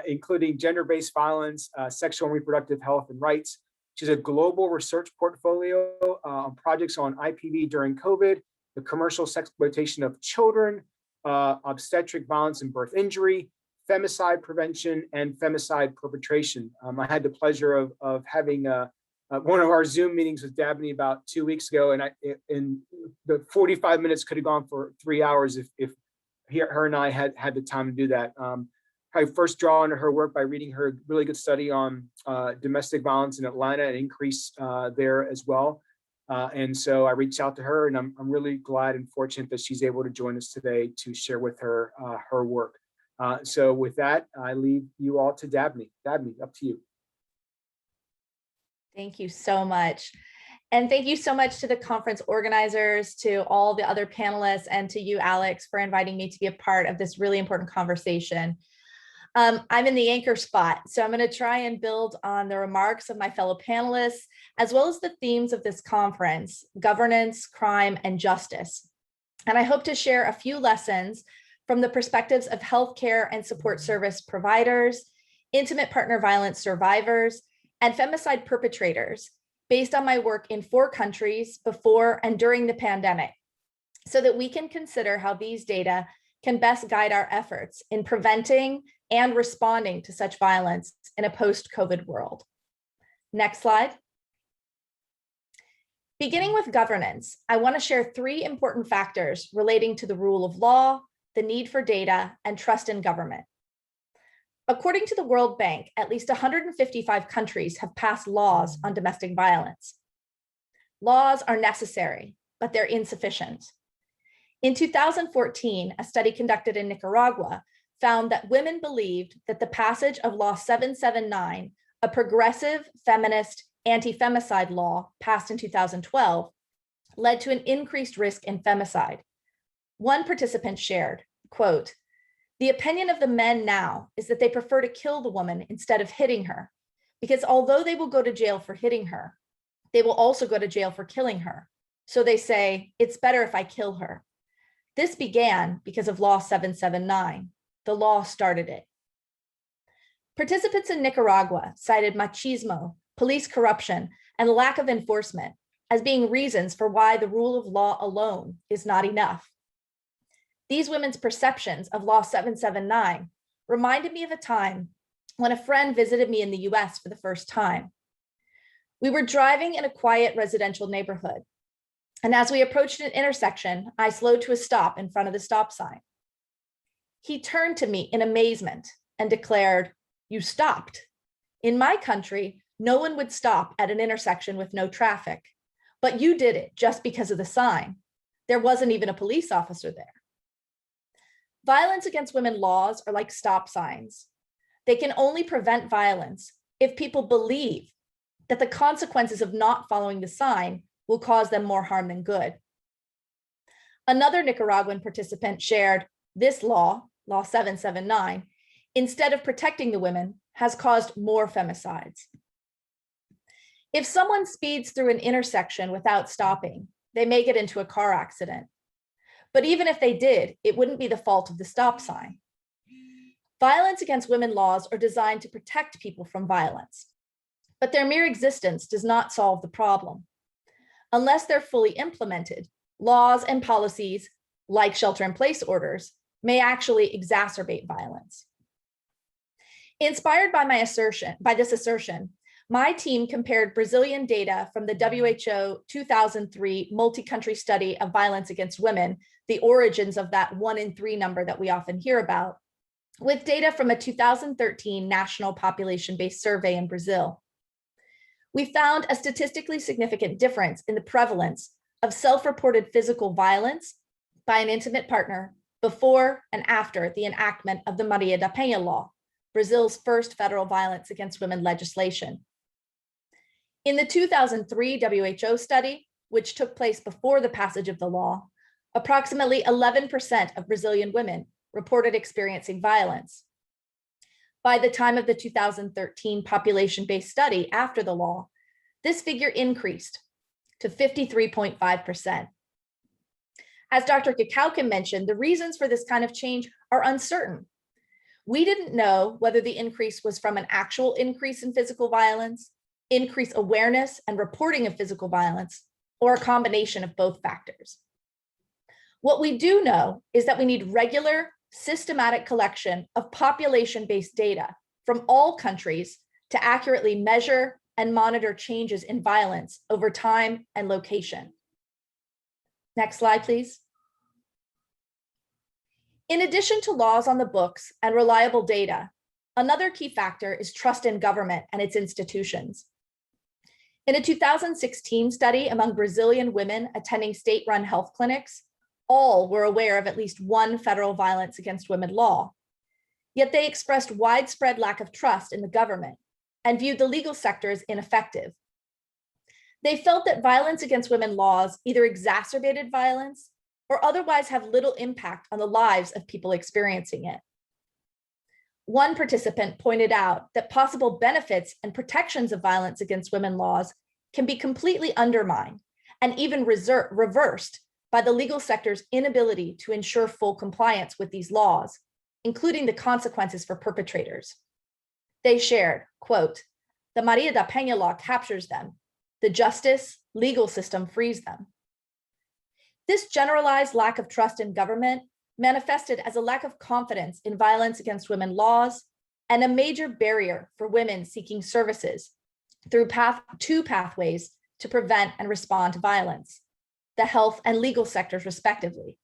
including gender-based violence, sexual and reproductive health and rights. She's a global research portfolio on projects on IPV during COVID, the commercial sexploitation of children, obstetric violence and birth injury, femicide prevention, and femicide perpetration. I had the pleasure of having one of our Zoom meetings with Dabney about 2 weeks ago, and the 45 minutes could have gone for 3 hours if her and I had the time to do that. I first draw on her work by reading her really good study on domestic violence in Atlanta and increase there as well. And so I reached out to her, and I'm really glad and fortunate that she's able to join us today to share with her her work. So with that, I leave you all to Dabney. Dabney, up to you. Thank you so much. And thank you so much to the conference organizers, to all the other panelists, and to you, Alex, for inviting me to be a part of this really important conversation. I'm in the anchor spot, so I'm going to try and build on the remarks of my fellow panelists, as well as the themes of this conference: governance, crime, and justice. And I hope to share a few lessons from the perspectives of healthcare and support service providers, intimate partner violence survivors, and femicide perpetrators, based on my work in 4 countries before and during the pandemic, so that we can consider how these data can best guide our efforts in preventing and responding to such violence in a post-COVID world. Next slide. Beginning with governance, I want to share 3 important factors relating to the rule of law, the need for data, and trust in government. According to the World Bank, at least 155 countries have passed laws on domestic violence. laws are necessary, but they're insufficient. In 2014, a study conducted in Nicaragua found that women believed that the passage of Law 779, a progressive feminist anti-femicide law passed in 2012, led to an increased risk in femicide. One participant shared, quote, "The opinion of the men now is that they prefer to kill the woman instead of hitting her, because although they will go to jail for hitting her, they will also go to jail for killing her. So they say, it's better if I kill her. This began because of Law 779. The law started it." Participants in Nicaragua cited machismo, police corruption, and lack of enforcement as being reasons for why the rule of law alone is not enough. These women's perceptions of Law 779 reminded me of a time when a friend visited me in the US for the first time. We were driving in a quiet residential neighborhood, and as we approached an intersection, I slowed to a stop in front of the stop sign. He turned to me in amazement and declared, "You stopped. In my country, no one would stop at an intersection with no traffic, but you did it just because of the sign. There wasn't even a police officer there." Violence against women laws are like stop signs. They can only prevent violence if people believe that the consequences of not following the sign will cause them more harm than good. Another Nicaraguan participant shared, this law, Law 779, instead of protecting the women, has caused more femicides. If someone speeds through an intersection without stopping, they may get into a car accident. But even if they did, it wouldn't be the fault of the stop sign. Violence against women laws are designed to protect people from violence, but their mere existence does not solve the problem. Unless they're fully implemented, laws and policies, like shelter-in-place orders, may actually exacerbate violence. Inspired by this assertion, my team compared Brazilian data from the WHO 2003 multi-country study of violence against women, the origins of that 1 in 3 number that we often hear about, with data from a 2013 national population-based survey in Brazil. We found a statistically significant difference in the prevalence of self-reported physical violence by an intimate partner before and after the enactment of the Maria da Penha law, Brazil's first federal violence against women legislation. In the 2003 WHO study, which took place before the passage of the law, approximately 11% of Brazilian women reported experiencing violence. By the time of the 2013 population-based study after the law, this figure increased to 53.5%. As Dr. Kaukinen mentioned, the reasons for this kind of change are uncertain. We didn't know whether the increase was from an actual increase in physical violence, increased awareness and reporting of physical violence, or a combination of both factors. What we do know is that we need regular, systematic collection of population-based data from all countries to accurately measure and monitor changes in violence over time and location. Next slide, please. In addition to laws on the books and reliable data, another key factor is trust in government and its institutions. In a 2016 study among Brazilian women attending state-run health clinics, all were aware of at least one federal violence against women law. Yet they expressed widespread lack of trust in the government and viewed the legal sector as ineffective. They felt that violence against women laws either exacerbated violence or otherwise have little impact on the lives of people experiencing it. One participant pointed out that possible benefits and protections of violence against women laws can be completely undermined and even reversed by the legal sector's inability to ensure full compliance with these laws, including the consequences for perpetrators. They shared, quote, "The Maria da Penha law captures them. The justice legal system frees them." This generalized lack of trust in government manifested as a lack of confidence in violence against women laws and a major barrier for women seeking services through two pathways to prevent and respond to violence, the health and legal sectors respectively.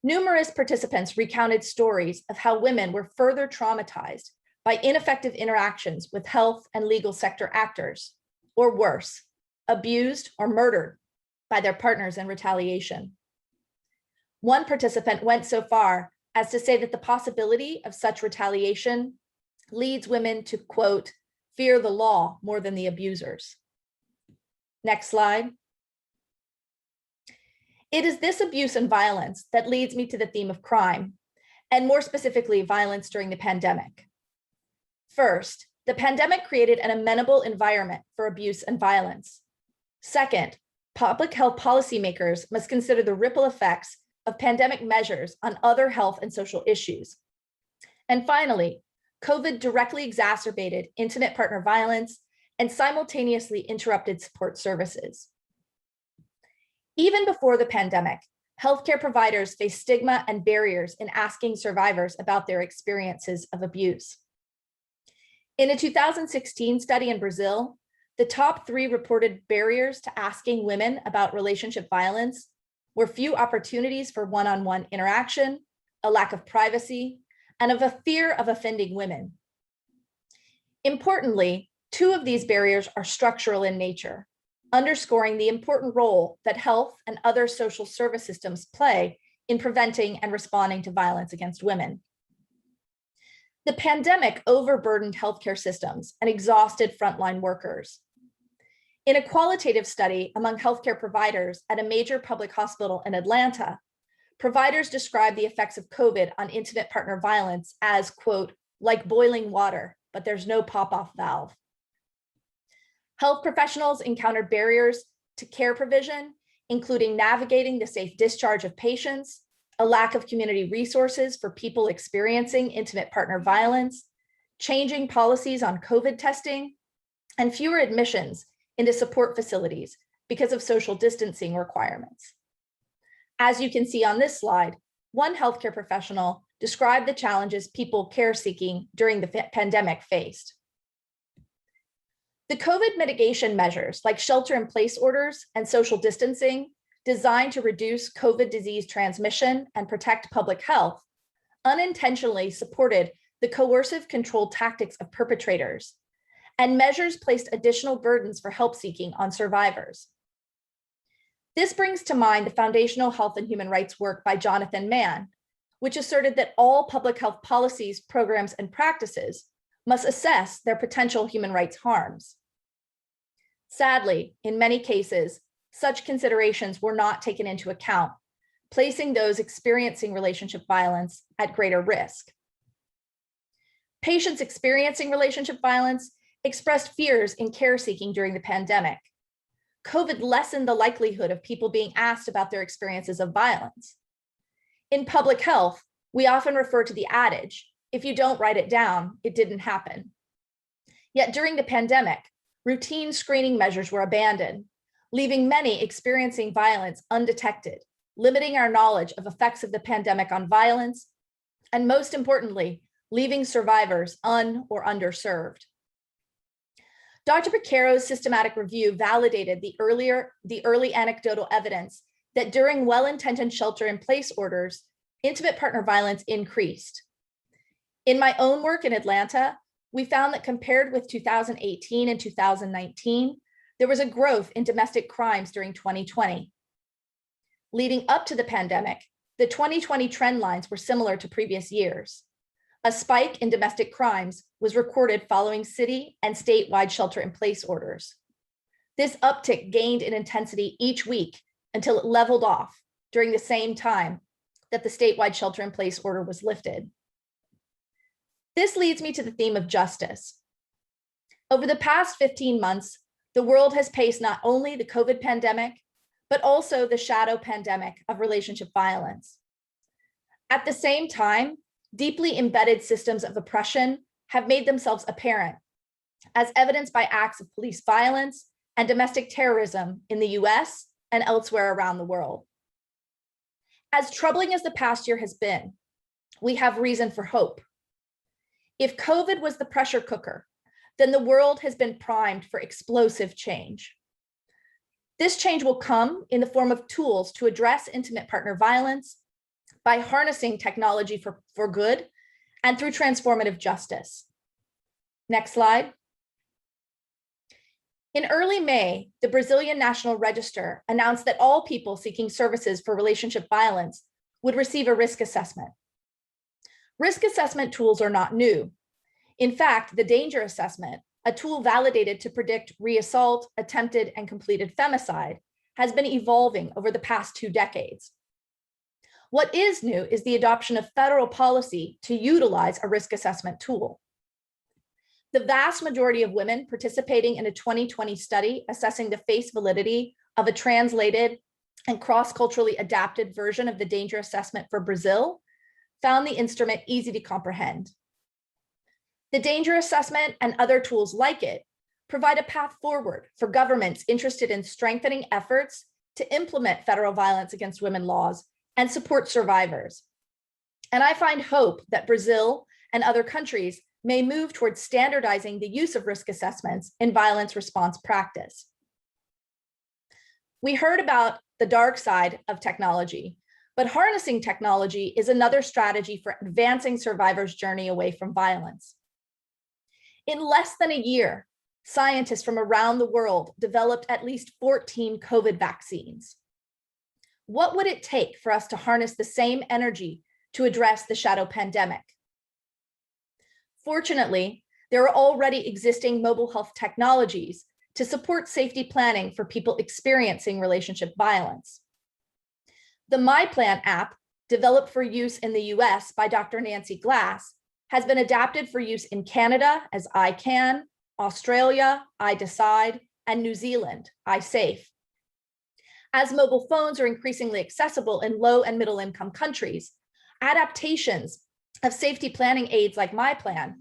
Numerous participants recounted stories of how women were further traumatized by ineffective interactions with health and legal sector actors, or worse, abused, or murdered by their partners in retaliation. One participant went so far as to say that the possibility of such retaliation leads women to, quote, fear the law more than the abusers. Next slide. It is this abuse and violence that leads me to the theme of crime, and more specifically, violence during the pandemic. First, the pandemic created an amenable environment for abuse and violence. Second, public health policymakers must consider the ripple effects of pandemic measures on other health and social issues. And finally, COVID directly exacerbated intimate partner violence and simultaneously interrupted support services. Even before the pandemic, healthcare providers faced stigma and barriers in asking survivors about their experiences of abuse. In a 2016 study in Brazil, the top 3 reported barriers to asking women about relationship violence were few opportunities for one-on-one interaction, a lack of privacy, and of a fear of offending women. Importantly, 2 of these barriers are structural in nature, underscoring the important role that health and other social service systems play in preventing and responding to violence against women. The pandemic overburdened healthcare systems and exhausted frontline workers. In a qualitative study among healthcare providers at a major public hospital in Atlanta, providers described the effects of COVID on intimate partner violence as, quote, like boiling water, but there's no pop-off valve. Health professionals encountered barriers to care provision, including navigating the safe discharge of patients, a lack of community resources for people experiencing intimate partner violence, changing policies on COVID testing, and fewer admissions into support facilities because of social distancing requirements. As you can see on this slide, one healthcare professional described the challenges people care seeking during the pandemic faced. The COVID mitigation measures like shelter-in-place orders and social distancing designed to reduce COVID disease transmission and protect public health unintentionally supported the coercive control tactics of perpetrators, and measures placed additional burdens for help seeking on survivors. This brings to mind the foundational health and human rights work by Jonathan Mann, which asserted that all public health policies, programs, and practices must assess their potential human rights harms. Sadly, in many cases, such considerations were not taken into account, placing those experiencing relationship violence at greater risk. Patients experiencing relationship violence expressed fears in care seeking during the pandemic. COVID lessened the likelihood of people being asked about their experiences of violence. In public health, we often refer to the adage, if you don't write it down, it didn't happen. Yet during the pandemic, routine screening measures were abandoned, leaving many experiencing violence undetected, limiting our knowledge of effects of the pandemic on violence, and most importantly, leaving survivors or underserved. Dr. Piquero's systematic review validated the early anecdotal evidence that during well-intentioned shelter-in-place orders, intimate partner violence increased. In my own work in Atlanta, we found that compared with 2018 and 2019, there was a growth in domestic crimes during 2020. Leading up to the pandemic, the 2020 trend lines were similar to previous years. A spike in domestic crimes was recorded following city and statewide shelter-in-place orders. This uptick gained in intensity each week until it leveled off during the same time that the statewide shelter-in-place order was lifted. This leads me to the theme of justice. Over the past 15 months, the world has faced not only the COVID pandemic, but also the shadow pandemic of relationship violence. At the same time, deeply embedded systems of oppression have made themselves apparent, as evidenced by acts of police violence and domestic terrorism in the US and elsewhere around the world. As troubling as the past year has been, we have reason for hope. If COVID was the pressure cooker, then the world has been primed for explosive change. This change will come in the form of tools to address intimate partner violence by harnessing technology for good and through transformative justice. Next slide. In early May, the Brazilian National Register announced that all people seeking services for relationship violence would receive a risk assessment. Risk assessment tools are not new. In fact, the danger assessment, a tool validated to predict reassault, attempted, and completed femicide, has been evolving over the past 2 decades. What is new is the adoption of federal policy to utilize a risk assessment tool. The vast majority of women participating in a 2020 study assessing the face validity of a translated and cross-culturally adapted version of the danger assessment for Brazil found the instrument easy to comprehend. The danger assessment and other tools like it provide a path forward for governments interested in strengthening efforts to implement federal violence against women laws and support survivors. And I find hope that Brazil and other countries may move towards standardizing the use of risk assessments in violence response practice. We heard about the dark side of technology, but harnessing technology is another strategy for advancing survivors' journey away from violence. In less than a year, scientists from around the world developed at least 14 COVID vaccines. What would it take for us to harness the same energy to address the shadow pandemic? Fortunately, there are already existing mobile health technologies to support safety planning for people experiencing relationship violence. The MyPlan app, developed for use in the US by Dr. Nancy Glass, has been adapted for use in Canada as iCan, Australia, iDecide, and New Zealand, iSafe. As mobile phones are increasingly accessible in low and middle income countries, adaptations of safety planning aids like MyPlan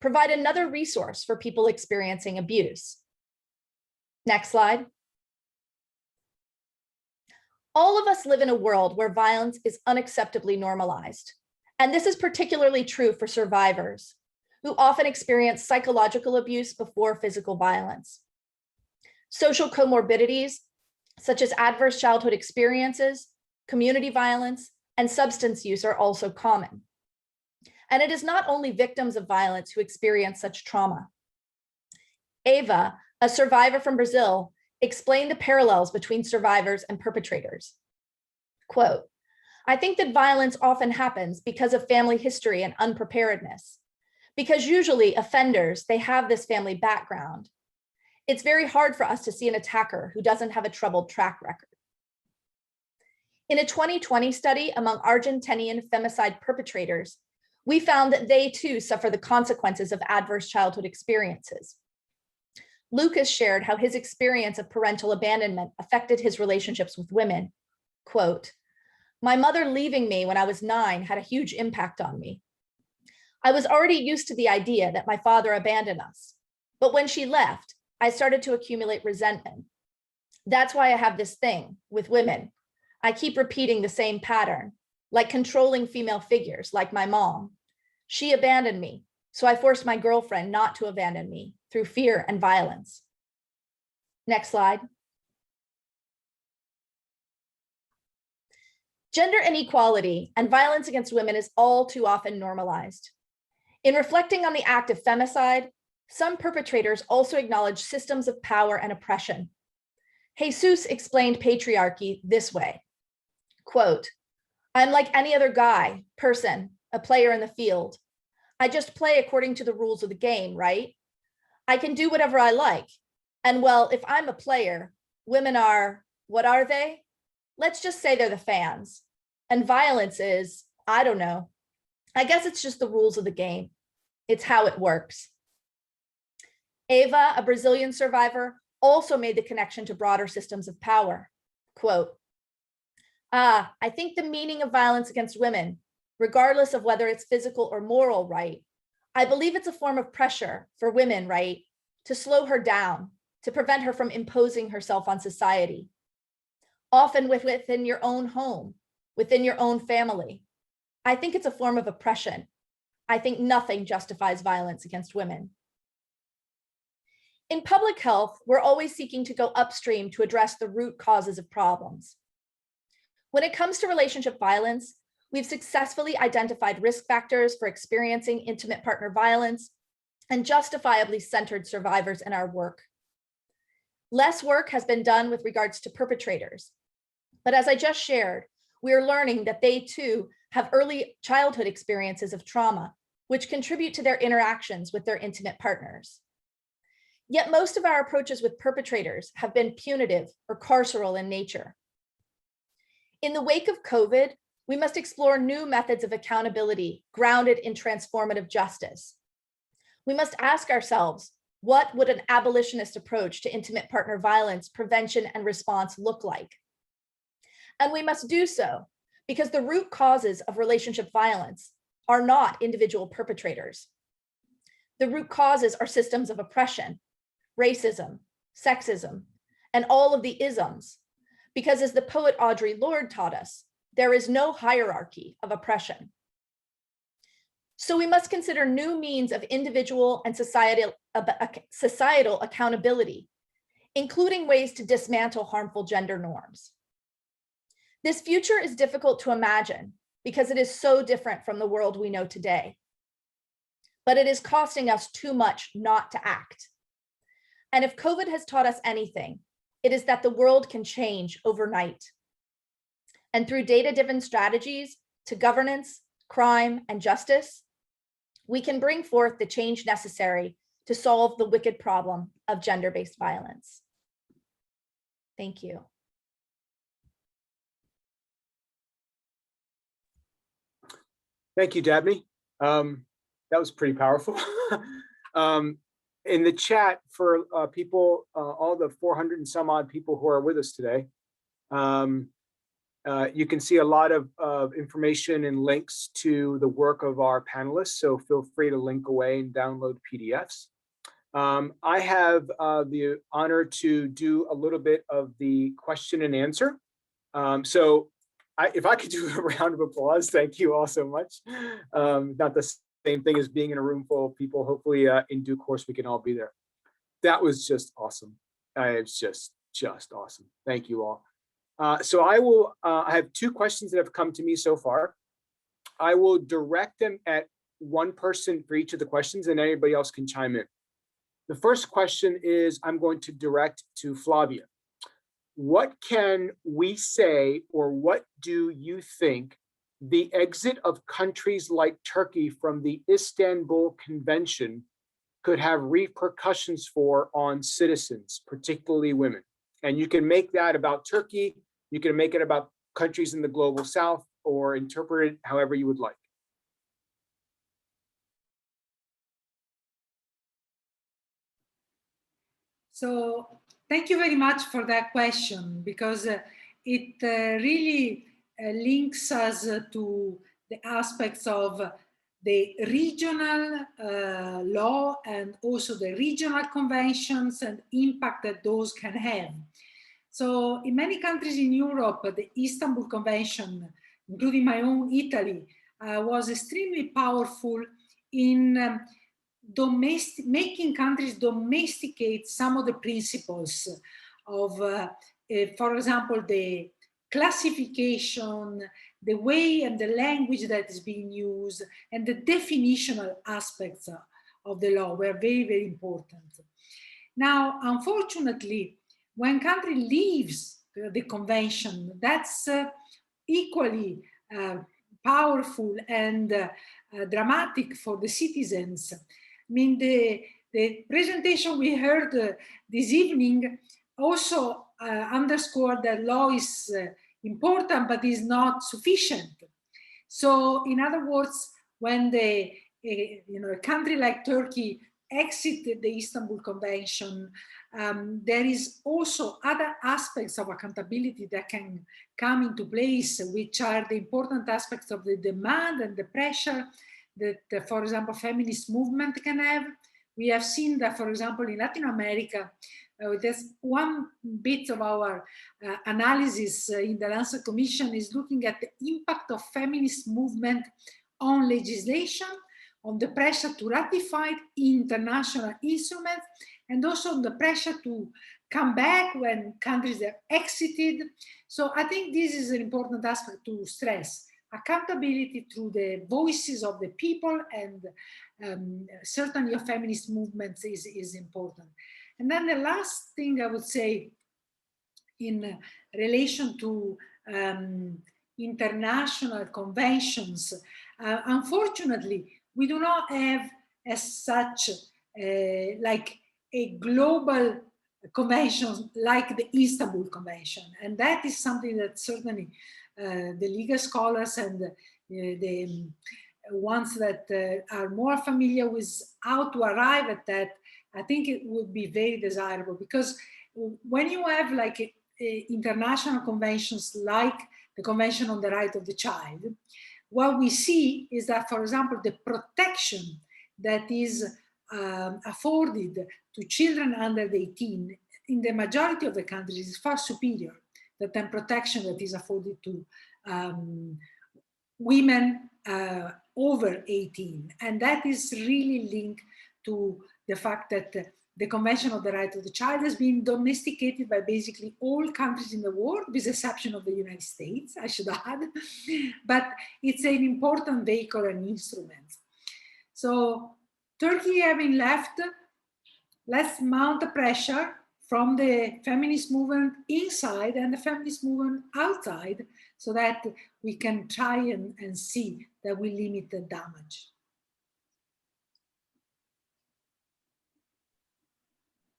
provide another resource for people experiencing abuse. Next slide. All of us live in a world where violence is unacceptably normalized. And this is particularly true for survivors, who often experience psychological abuse before physical violence. Social comorbidities, such as adverse childhood experiences, community violence, and substance use are also common. And it is not only victims of violence who experience such trauma. Eva, a survivor from Brazil, explained the parallels between survivors and perpetrators. Quote, "I think that violence often happens because of family history and unpreparedness, because usually offenders, they have this family background. It's very hard for us to see an attacker who doesn't have a troubled track record." In a 2020 study among Argentinian femicide perpetrators, we found that they too suffer the consequences of adverse childhood experiences. Lucas shared how his experience of parental abandonment affected his relationships with women. Quote, "My mother leaving me when I was 9 had a huge impact on me. I was already used to the idea that my father abandoned us, but when she left, I started to accumulate resentment. That's why I have this thing with women. I keep repeating the same pattern, like controlling female figures, like my mom. She abandoned me, so I forced my girlfriend not to abandon me through fear and violence." Next slide. Gender inequality and violence against women is all too often normalized. In reflecting on the act of femicide, some perpetrators also acknowledge systems of power and oppression. Jesus explained patriarchy this way, quote, "I'm like any other guy, person, a player in the field. I just play according to the rules of the game, right? I can do whatever I like. And well, if I'm a player, women are, what are they? Let's just say they're the fans. And violence is, I don't know. I guess it's just the rules of the game. It's how it works." Eva, a Brazilian survivor, also made the connection to broader systems of power. Quote, "I think the meaning of violence against women, regardless of whether it's physical or moral, right? I believe it's a form of pressure for women, right? To slow her down, to prevent her from imposing herself on society. Often within your own home, within your own family. I think it's a form of oppression. I think nothing justifies violence against women." In public health, we're always seeking to go upstream to address the root causes of problems. When it comes to relationship violence, we've successfully identified risk factors for experiencing intimate partner violence and justifiably centered survivors in our work. Less work has been done with regards to perpetrators. But as I just shared, we are learning that they too have early childhood experiences of trauma, which contribute to their interactions with their intimate partners. Yet most of our approaches with perpetrators have been punitive or carceral in nature. In the wake of COVID, we must explore new methods of accountability grounded in transformative justice. We must ask ourselves, what would an abolitionist approach to intimate partner violence prevention and response look like? And we must do so because the root causes of relationship violence are not individual perpetrators. The root causes are systems of oppression, racism, sexism, and all of the isms, because as the poet Audre Lorde taught us, there is no hierarchy of oppression. So we must consider new means of individual and societal accountability, including ways to dismantle harmful gender norms. This future is difficult to imagine because it is so different from the world we know today. But it is costing us too much not to act. And if COVID has taught us anything, it is that the world can change overnight. And through data-driven strategies to governance, crime, and justice, we can bring forth the change necessary to solve the wicked problem of gender-based violence. Thank you. Thank you, Dabney. That was pretty powerful. In the chat for people, all the 400 and some odd people who are with us today, you can see a lot of information and links to the work of our panelists, so feel free to link away and download PDFs. I have the honor to do a little bit of the question and answer. If I could do a round of applause, thank you all so much. Not the same thing as being in a room full of people. Hopefully in due course, we can all be there. That was just awesome. It's just awesome. Thank you all. So I have two questions that have come to me so far. I will direct them at one person for each of the questions and anybody else can chime in. The first question is I'm going to direct to Flavia. What can we say, or what do you think the exit of countries like Turkey from the Istanbul Convention could have repercussions for on citizens, particularly women? And you can make that about Turkey, you can make it about countries in the global South, or interpret it however you would like. So thank you very much for that question, because it really links us to the aspects of the regional law and also the regional conventions and impact that those can have. So in many countries in Europe, the Istanbul Convention, including my own Italy, was extremely powerful in making countries domesticate some of the principles of, for example, the classification, the way and the language that is being used, and the definitional aspects of the law were very, very important. Now, unfortunately, when country leaves the convention, that's equally powerful and dramatic for the citizens. I mean, the presentation we heard this evening also underscored that law is important, but is not sufficient. So, in other words, when a country like Turkey exited the Istanbul Convention, there is also other aspects of accountability that can come into place, which are the important aspects of the demand and the pressure that, for example, feminist movement can have. We have seen that, for example, in Latin America, there's one bit of our analysis in the Lancet Commission is looking at the impact of feminist movement on legislation, on the pressure to ratify international instruments, and also on the pressure to come back when countries have exited. So I think this is an important aspect to stress. Accountability through the voices of the people, and certainly of feminist movements is important. And then the last thing I would say in relation to international conventions, unfortunately, we do not have as such like a global convention like the Istanbul Convention. And that is something that certainly the legal scholars and the ones that are more familiar with how to arrive at that, I think it would be very desirable, because when you have like international conventions like the Convention on the Right of the Child, what we see is that, for example, the protection that is afforded to children under 18 in the majority of the countries is far superior than the protection that is afforded to women over 18. And that is really linked to the fact that the Convention on the Right of the Child has been domesticated by basically all countries in the world, with the exception of the United States, I should add. But it's an important vehicle and instrument. So Turkey having left, let's mount the pressure from the feminist movement inside and the feminist movement outside, so that we can try and see that we limit the damage.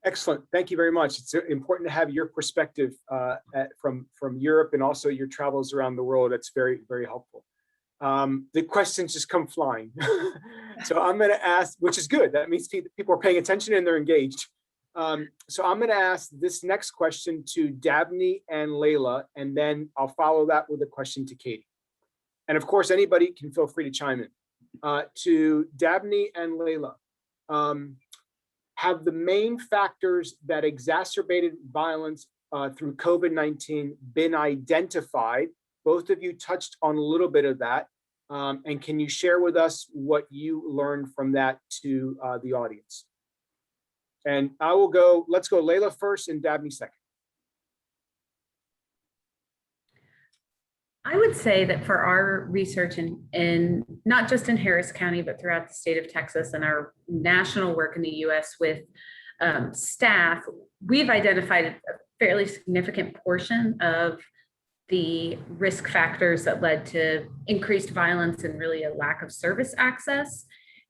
Excellent. Thank you very much. It's important to have your perspective from Europe and also your travels around the world. That's very, very helpful. The questions just come flying. So I'm going to ask, which is good. That means people are paying attention and they're engaged. So I'm going to ask this next question to Dabney and Leila, and then I'll follow that with a question to Katie. And of course, anybody can feel free to chime in. To Dabney and Leila, have the main factors that exacerbated violence through COVID-19 been identified? Both of you touched on a little bit of that. And can you share with us what you learned from that to the audience? And I will go, let's go Leila first and Dabney second. I would say that for our research in not just in Harris County, but throughout the state of Texas and our national work in the US with staff, we've identified a fairly significant portion of the risk factors that led to increased violence and really a lack of service access.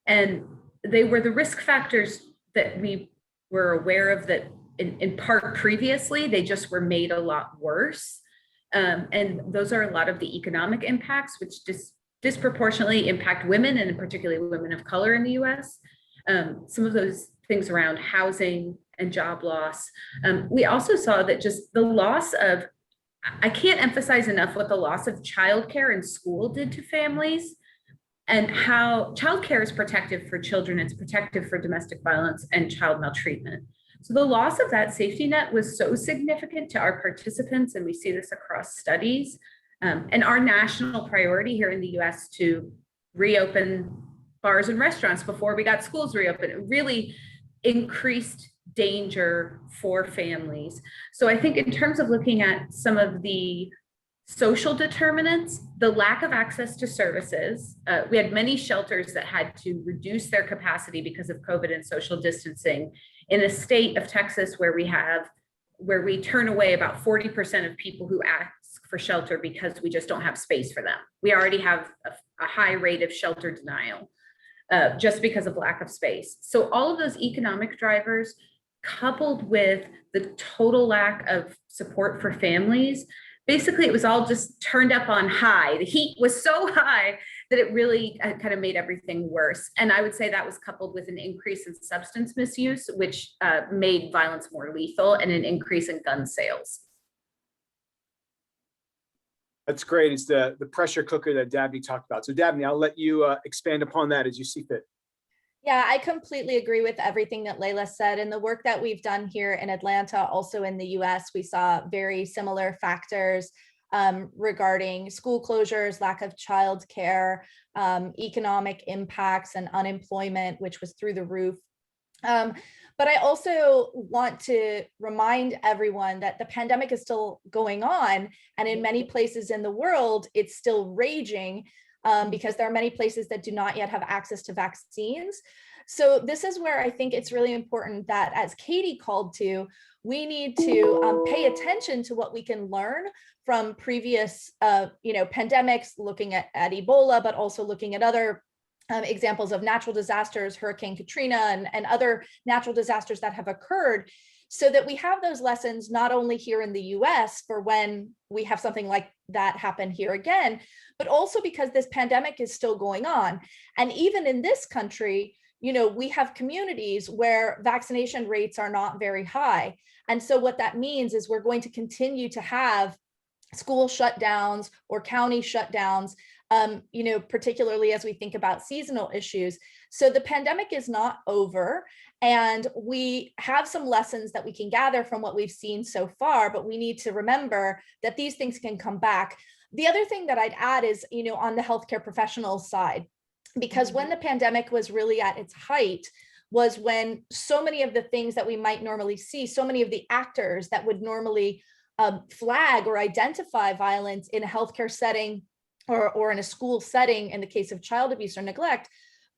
And they were the risk factors that we were aware of that in part previously, they just were made a lot worse. And those are a lot of the economic impacts, which disproportionately impact women, and particularly women of color in the US. Some of those things around housing and job loss. We also saw that just the loss of, I can't emphasize enough what the loss of childcare and school did to families, and how childcare is protective for children, it's protective for domestic violence and child maltreatment. So the loss of that safety net was so significant to our participants, and we see this across studies. And our national priority here in the US to reopen bars and restaurants before we got schools reopened, it really increased danger for families. So I think in terms of looking at some of the social determinants, the lack of access to services, we had many shelters that had to reduce their capacity because of COVID and social distancing. In a state of Texas where we turn away about 40% of people who ask for shelter because we just don't have space for them. We already have a high rate of shelter denial just because of lack of space. So all of those economic drivers, coupled with the total lack of support for families, basically it was all just turned up on high. The heat was so high that it really kind of made everything worse. And I would say that was coupled with an increase in substance misuse, which made violence more lethal, and an increase in gun sales. That's great. It's the pressure cooker that Dabney talked about. So Dabney, I'll let you expand upon that as you see fit. Yeah, I completely agree with everything that Leila said. And the work that we've done here in Atlanta, also in the US, we saw very similar factors regarding school closures, lack of childcare, economic impacts, and unemployment, which was through the roof. But I also want to remind everyone that the pandemic is still going on, and in many places in the world, it's still raging because there are many places that do not yet have access to vaccines. So this is where I think it's really important that, as Katie called to, we need to pay attention to what we can learn from previous pandemics, looking at Ebola, but also looking at other examples of natural disasters, Hurricane Katrina and other natural disasters that have occurred, so that we have those lessons not only here in the US for when we have something like that happen here again, but also because this pandemic is still going on. And even in this country, we have communities where vaccination rates are not very high. And so what that means is we're going to continue to have school shutdowns or county shutdowns, particularly as we think about seasonal issues. So the pandemic is not over, and we have some lessons that we can gather from what we've seen so far, but we need to remember that these things can come back. The other thing that I'd add is, on the healthcare professionals side, because when the pandemic was really at its height, was when so many of the things that we might normally see, so many of the actors that would normally flag or identify violence in a healthcare setting or in a school setting, in the case of child abuse or neglect,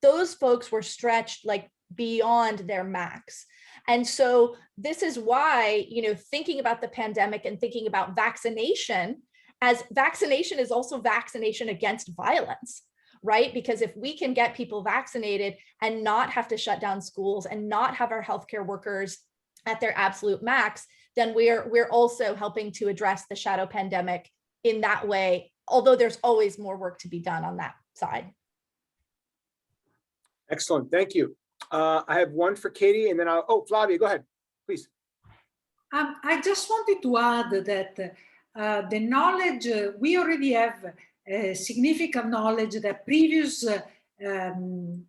those folks were stretched like beyond their max. And so this is why, thinking about the pandemic and thinking about vaccination, as vaccination is also vaccination against violence, right? Because if we can get people vaccinated and not have to shut down schools and not have our healthcare workers at their absolute max, then we're also helping to address the shadow pandemic in that way, although there's always more work to be done on that side. Excellent, thank you. I have one for Katie, and then Flavia, go ahead, please. I just wanted to add that the knowledge, we already have significant knowledge that previous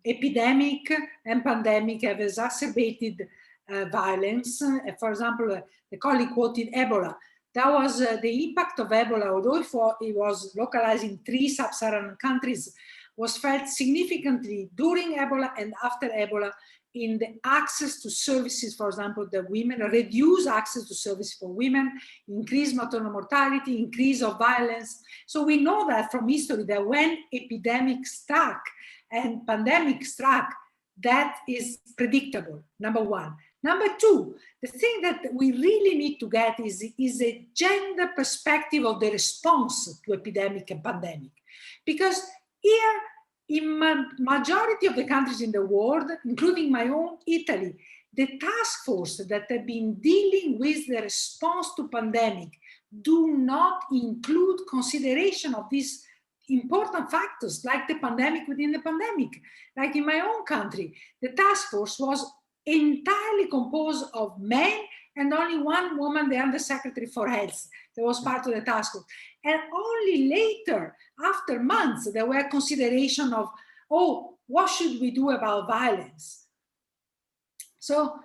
epidemic and pandemic have exacerbated violence. For example, the colleague quoted Ebola. That was the impact of Ebola, although it was localized in 3 sub-Saharan countries, was felt significantly during Ebola and after Ebola in the access to services, for example, the women, reduced access to services for women, increased maternal mortality, increase of violence. So we know that from history that when epidemic struck and pandemic struck, that is predictable, number one. Number two, the thing that we really need to get is a gender perspective of the response to epidemic and pandemic. Because here, in majority of the countries in the world, including my own Italy, the task force that have been dealing with the response to pandemic do not include consideration of these important factors like the pandemic within the pandemic. Like in my own country, the task force was entirely composed of men and only one woman, the Undersecretary for Health, that was part of the task force. And only later, after months, there were consideration of, what should we do about violence? So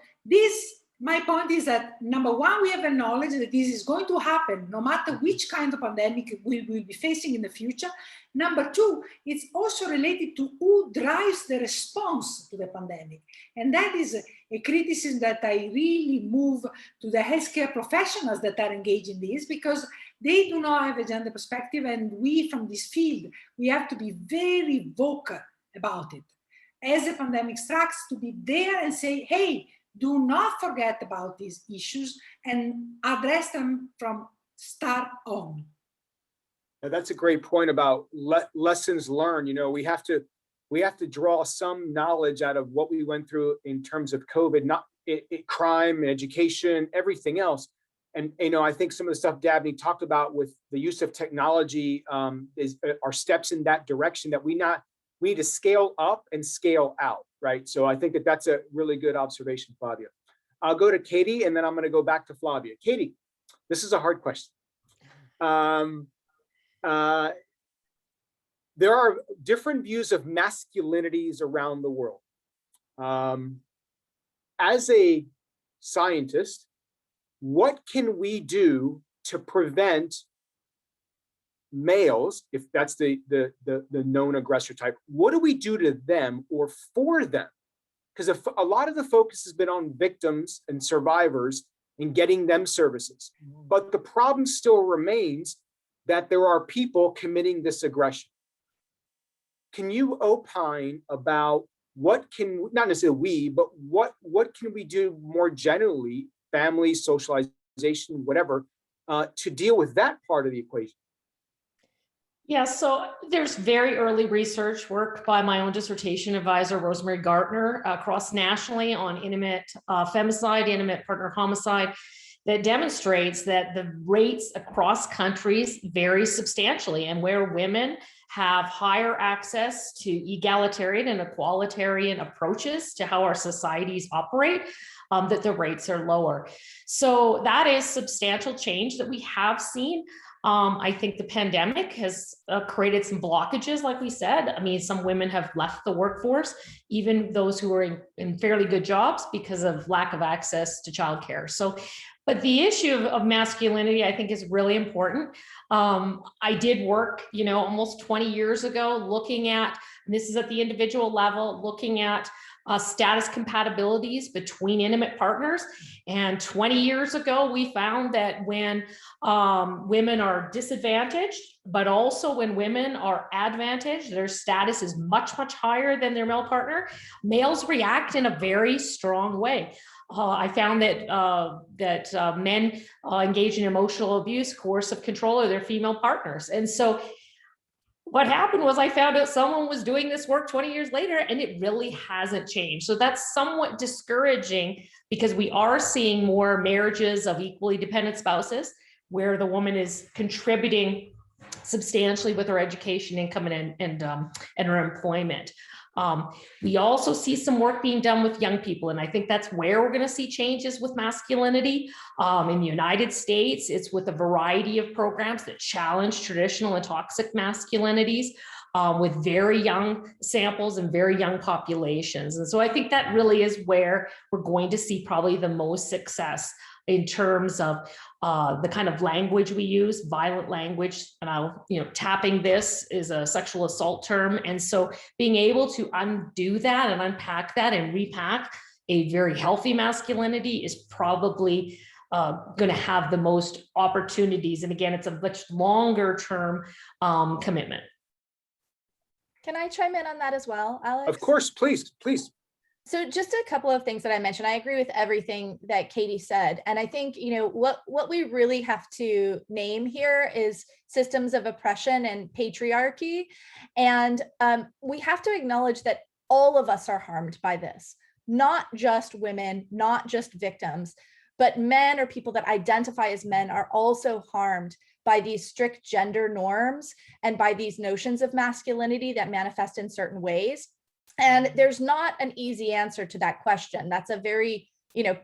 my point is that, number one, we have a knowledge that this is going to happen no matter which kind of pandemic we will be facing in the future. Number two, it's also related to who drives the response to the pandemic. And that is a criticism that I really move to the healthcare professionals that are engaged in this, because they do not have a gender perspective, and we from this field, we have to be very vocal about it. As the pandemic strikes, to be there and say, hey, do not forget about these issues and address them from start on. Now, that's a great point about lessons learned. We have to draw some knowledge out of what we went through in terms of COVID, not crime, education, everything else. And I think some of the stuff Dabney talked about with the use of technology are steps in that direction that we need to scale up and scale out, right? So I think that's a really good observation, Flavia. I'll go to Katie, and then I'm going to go back to Flavia. Katie, this is a hard question. There are different views of masculinities around the world. As a scientist, what can we do to prevent males, if that's the known aggressor type, what do we do to them or for them? Because a lot of the focus has been on victims and survivors and getting them services. But the problem still remains that there are people committing this aggression. Can you opine about what can, not necessarily we, but what can we do more generally, family, socialization, whatever, to deal with that part of the equation? Yeah, so there's very early research work by my own dissertation advisor, Rosemary Gartner, across nationally on intimate femicide, intimate partner homicide, that demonstrates that the rates across countries vary substantially, and where women have higher access to egalitarian and equalitarian approaches to how our societies operate, that the rates are lower. So that is substantial change that we have seen. I think the pandemic has created some blockages, like we said. I mean, some women have left the workforce, even those who are in fairly good jobs, because of lack of access to childcare. So, but the issue of masculinity, I think, is really important. I did work, almost 20 years ago, looking at, and this is at the individual level, looking at status compatibilities between intimate partners. And 20 years ago, we found that when women are disadvantaged, but also when women are advantaged, their status is much, much higher than their male partner, males react in a very strong way. I found that men engage in emotional abuse, coercive control of their female partners. And so what happened was I found out someone was doing this work 20 years later, and it really hasn't changed. So that's somewhat discouraging, because we are seeing more marriages of equally dependent spouses where the woman is contributing substantially with her education, income, and her employment. We also see some work being done with young people, and I think that's where we're going to see changes with masculinity. In the United States, it's with a variety of programs that challenge traditional and toxic masculinities with very young samples and very young populations. And so I think that really is where we're going to see probably the most success in terms of the kind of language we use, violent language. And tapping this is a sexual assault term. And so being able to undo that and unpack that and repack a very healthy masculinity is probably going to have the most opportunities. And again, it's a much longer term commitment. Can I chime in on that as well, Alex? Of course, please. So just a couple of things that I mentioned. I agree with everything that Katie said. And I think, what we really have to name here is systems of oppression and patriarchy. And we have to acknowledge that all of us are harmed by this, not just women, not just victims, but men or people that identify as men are also harmed by these strict gender norms and by these notions of masculinity that manifest in certain ways. And there's not an easy answer to that question. That's a very,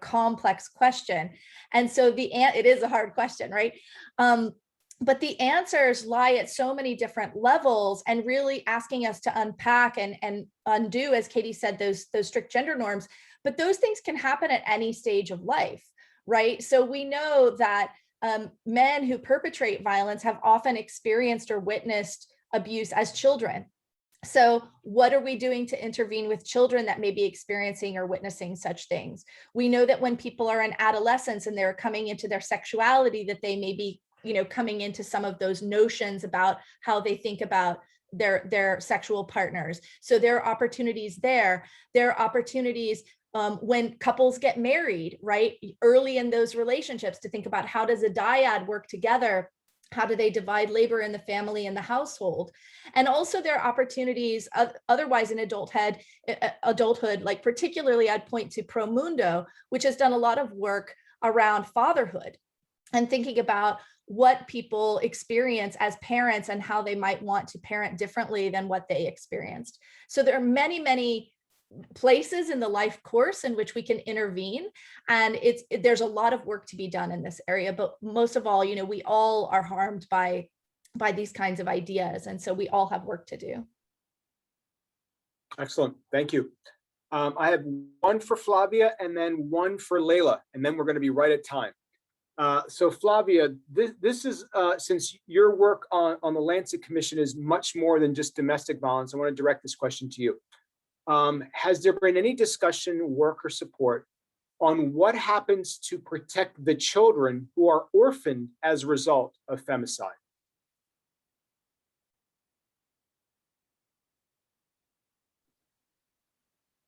complex question. And so it is a hard question, right? But the answers lie at so many different levels, and really asking us to unpack and undo, as Katie said, those strict gender norms. But those things can happen at any stage of life, right? So we know that men who perpetrate violence have often experienced or witnessed abuse as children. So what are we doing to intervene with children that may be experiencing or witnessing such things? We know that when people are in adolescence and they're coming into their sexuality, that they may be, coming into some of those notions about how they think about their sexual partners. So there are opportunities there. There are opportunities when couples get married, right? Early in those relationships, to think about, how does a dyad work together? How do they divide labor in the family and the household? And also there are opportunities otherwise in adulthood, like particularly I'd point to Pro Mundo, which has done a lot of work around fatherhood and thinking about what people experience as parents and how they might want to parent differently than what they experienced. So there are many, many places in the life course in which we can intervene, and there's a lot of work to be done in this area. But most of all, we all are harmed by these kinds of ideas, and so we all have work to do. Excellent, thank you. I have one for Flavia and then one for Leila, and then we're going to be right at time. So Flavia, this is since your work on the Lancet Commission is much more than just domestic violence, I want to direct this question to you. Has there been any discussion, work, or support on what happens to protect the children who are orphaned as a result of femicide?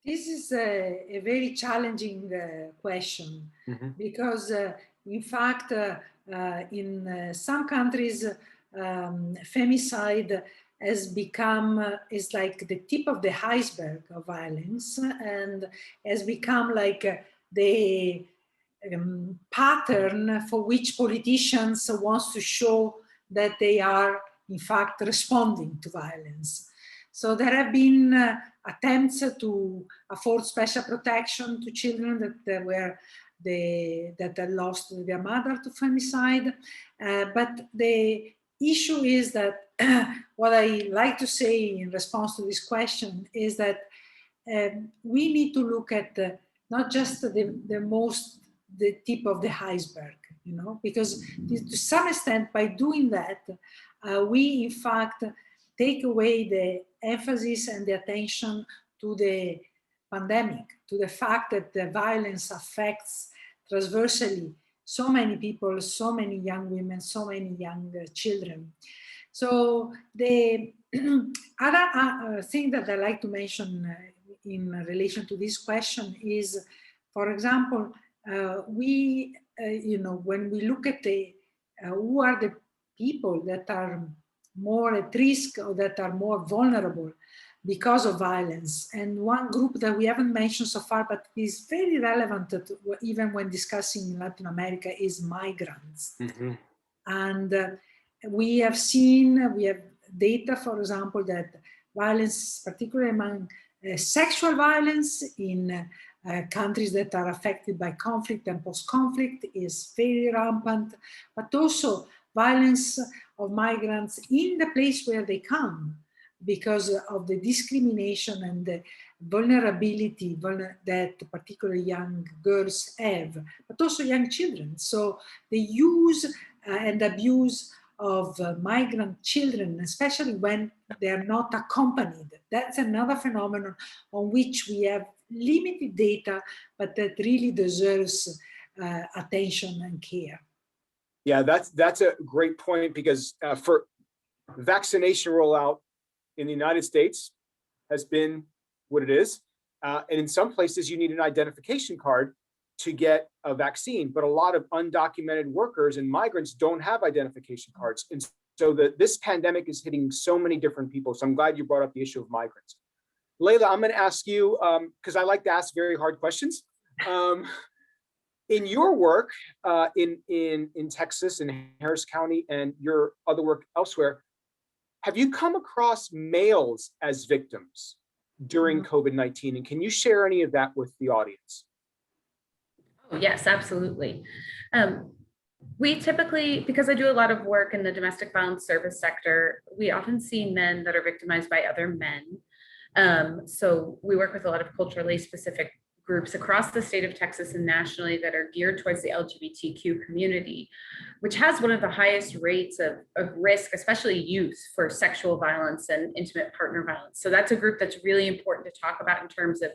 This is a very challenging question because, in fact, in some countries, femicide has become, is like the tip of the iceberg of violence and has become like the pattern for which politicians wants to show that they are, in fact, responding to violence. So there have been attempts to afford special protection to children that had lost their mother to femicide. But the issue is that what I like to say in response to this question is that we need to look at not just the tip of the iceberg, you know, because to some extent by doing that, we in fact take away the emphasis and the attention to the pandemic, to the fact that the violence affects transversally so many people, so many young women, so many young children. So the other thing that I like to mention in relation to this question is, for example, you know, when we look at the who are the people that are more at risk or that are more vulnerable because of violence, and one group that we haven't mentioned so far but is very relevant even when discussing Latin America is migrants. And we have data, for example, that violence, particularly among sexual violence in countries that are affected by conflict and post-conflict is very rampant, but also violence of migrants in the place where they come because of the discrimination and the vulnerability that particularly young girls have, but also young children. So the use and abuse of migrant children, especially when they are not accompanied. That's another phenomenon on which we have limited data, but that really deserves attention and care. Yeah, that's a great point, because for vaccination rollout in the United States has been what it is. And in some places you need an identification card to get a vaccine, but a lot of undocumented workers and migrants don't have identification cards. And so this pandemic is hitting so many different people. So I'm glad you brought up the issue of migrants. Leila, I'm gonna ask you, because I like to ask very hard questions. In your work in Texas, in Harris County, and your other work elsewhere, have you come across males as victims during COVID-19? And can you share any of that with the audience? Oh, yes, absolutely. We typically, because I do a lot of work in the domestic violence service sector, we often see men that are victimized by other men. So we work with a lot of culturally specific groups across the state of Texas and nationally that are geared towards the LGBTQ community, which has one of the highest rates of risk, especially youth, for sexual violence and intimate partner violence. So that's a group that's really important to talk about in terms of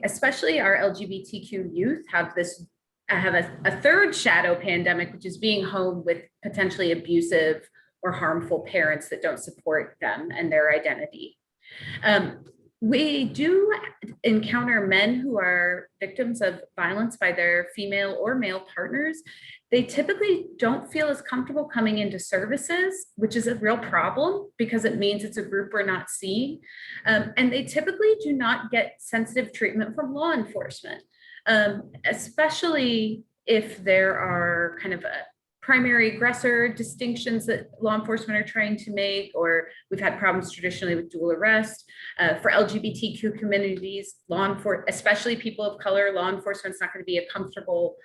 especially our LGBTQ youth have a third shadow pandemic, which is being home with potentially abusive or harmful parents that don't support them and their identity. We do encounter men who are victims of violence by their female or male partners. They typically don't feel as comfortable coming into services, which is a real problem because it means it's a group we're not seeing. And they typically do not get sensitive treatment from law enforcement, especially if there are kind of primary aggressor distinctions that law enforcement are trying to make, or we've had problems traditionally with dual arrest. For LGBTQ communities, especially people of color, law enforcement's not going to be a comfortable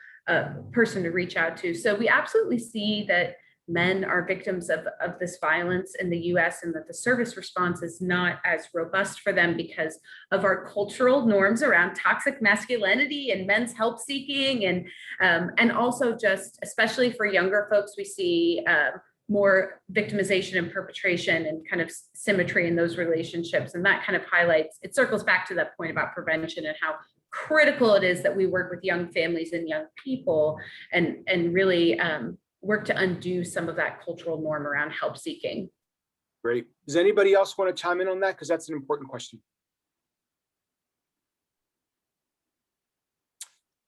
person to reach out to. So we absolutely see that men are victims of this violence in the US, and that the service response is not as robust for them because of our cultural norms around toxic masculinity and men's help seeking, and also just, especially for younger folks, we see more victimization and perpetration and kind of symmetry in those relationships. And that kind of highlights, it circles back to that point about prevention and how critical it is that we work with young families and young people and really work to undo some of that cultural norm around help seeking. Great. Does anybody else want to chime in on that? Because that's an important question.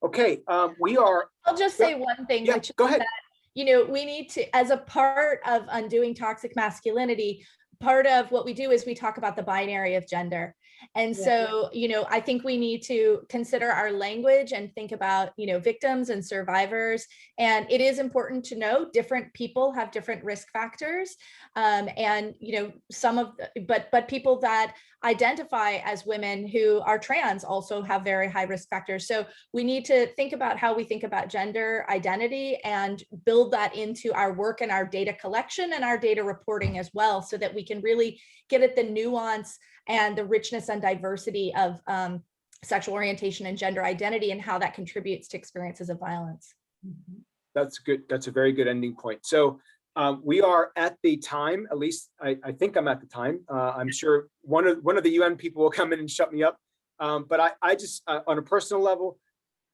Okay, we are. I'll just say one thing, Yeah, which go is ahead. that, we need to, as a part of undoing toxic masculinity, part of what we do is we talk about the binary of gender. And so, I think we need to consider our language and think about, victims and survivors. And it is important to know different people have different risk factors. And, but people that identify as women who are trans also have very high risk factors. So we need to think about how we think about gender identity and build that into our work and our data collection and our data reporting as well, so that we can really get at the nuance and the richness and diversity of sexual orientation and gender identity and how that contributes to experiences of violence. That's good. That's a very good ending point. So we are at the time, at least I think I'm at the time. I'm sure one of the UN people will come in and shut me up. But I just, on a personal level,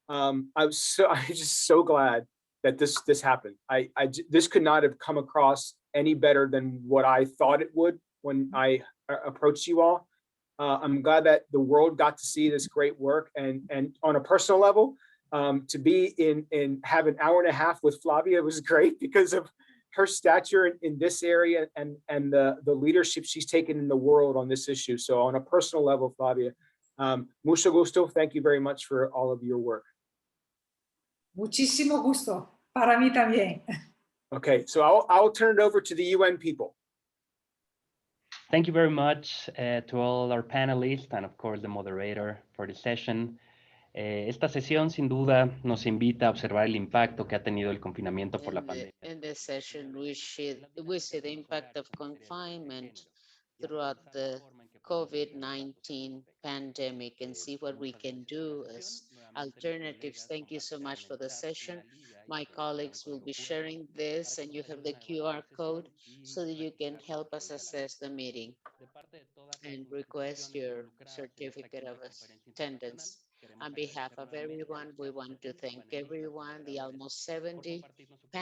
I'm just so glad that this happened. This could not have come across any better than what I thought it would when I approached you all. I'm glad that the world got to see this great work, and on a personal level, to be have an hour and a half with Flavia was great because of her stature in this area and the leadership she's taken in the world on this issue. So on a personal level, Flavia, mucho gusto. Thank you very much for all of your work. Muchísimo gusto. Para mí también. Okay, so I'll turn it over to the UN people. Thank you very much to all our panelists and of course the moderator for the session. Esta sesión sin duda nos invita a observar el impacto que ha tenido el confinamiento por la pandemia. In this session, we see the impact of confinement throughout the COVID-19 pandemic and see what we can do as alternatives. Thank you so much for the session. My colleagues will be sharing this, and you have the QR code so that you can help us assess the meeting and request your certificate of attendance. On behalf of everyone, we want to thank everyone, the almost 70 panelists.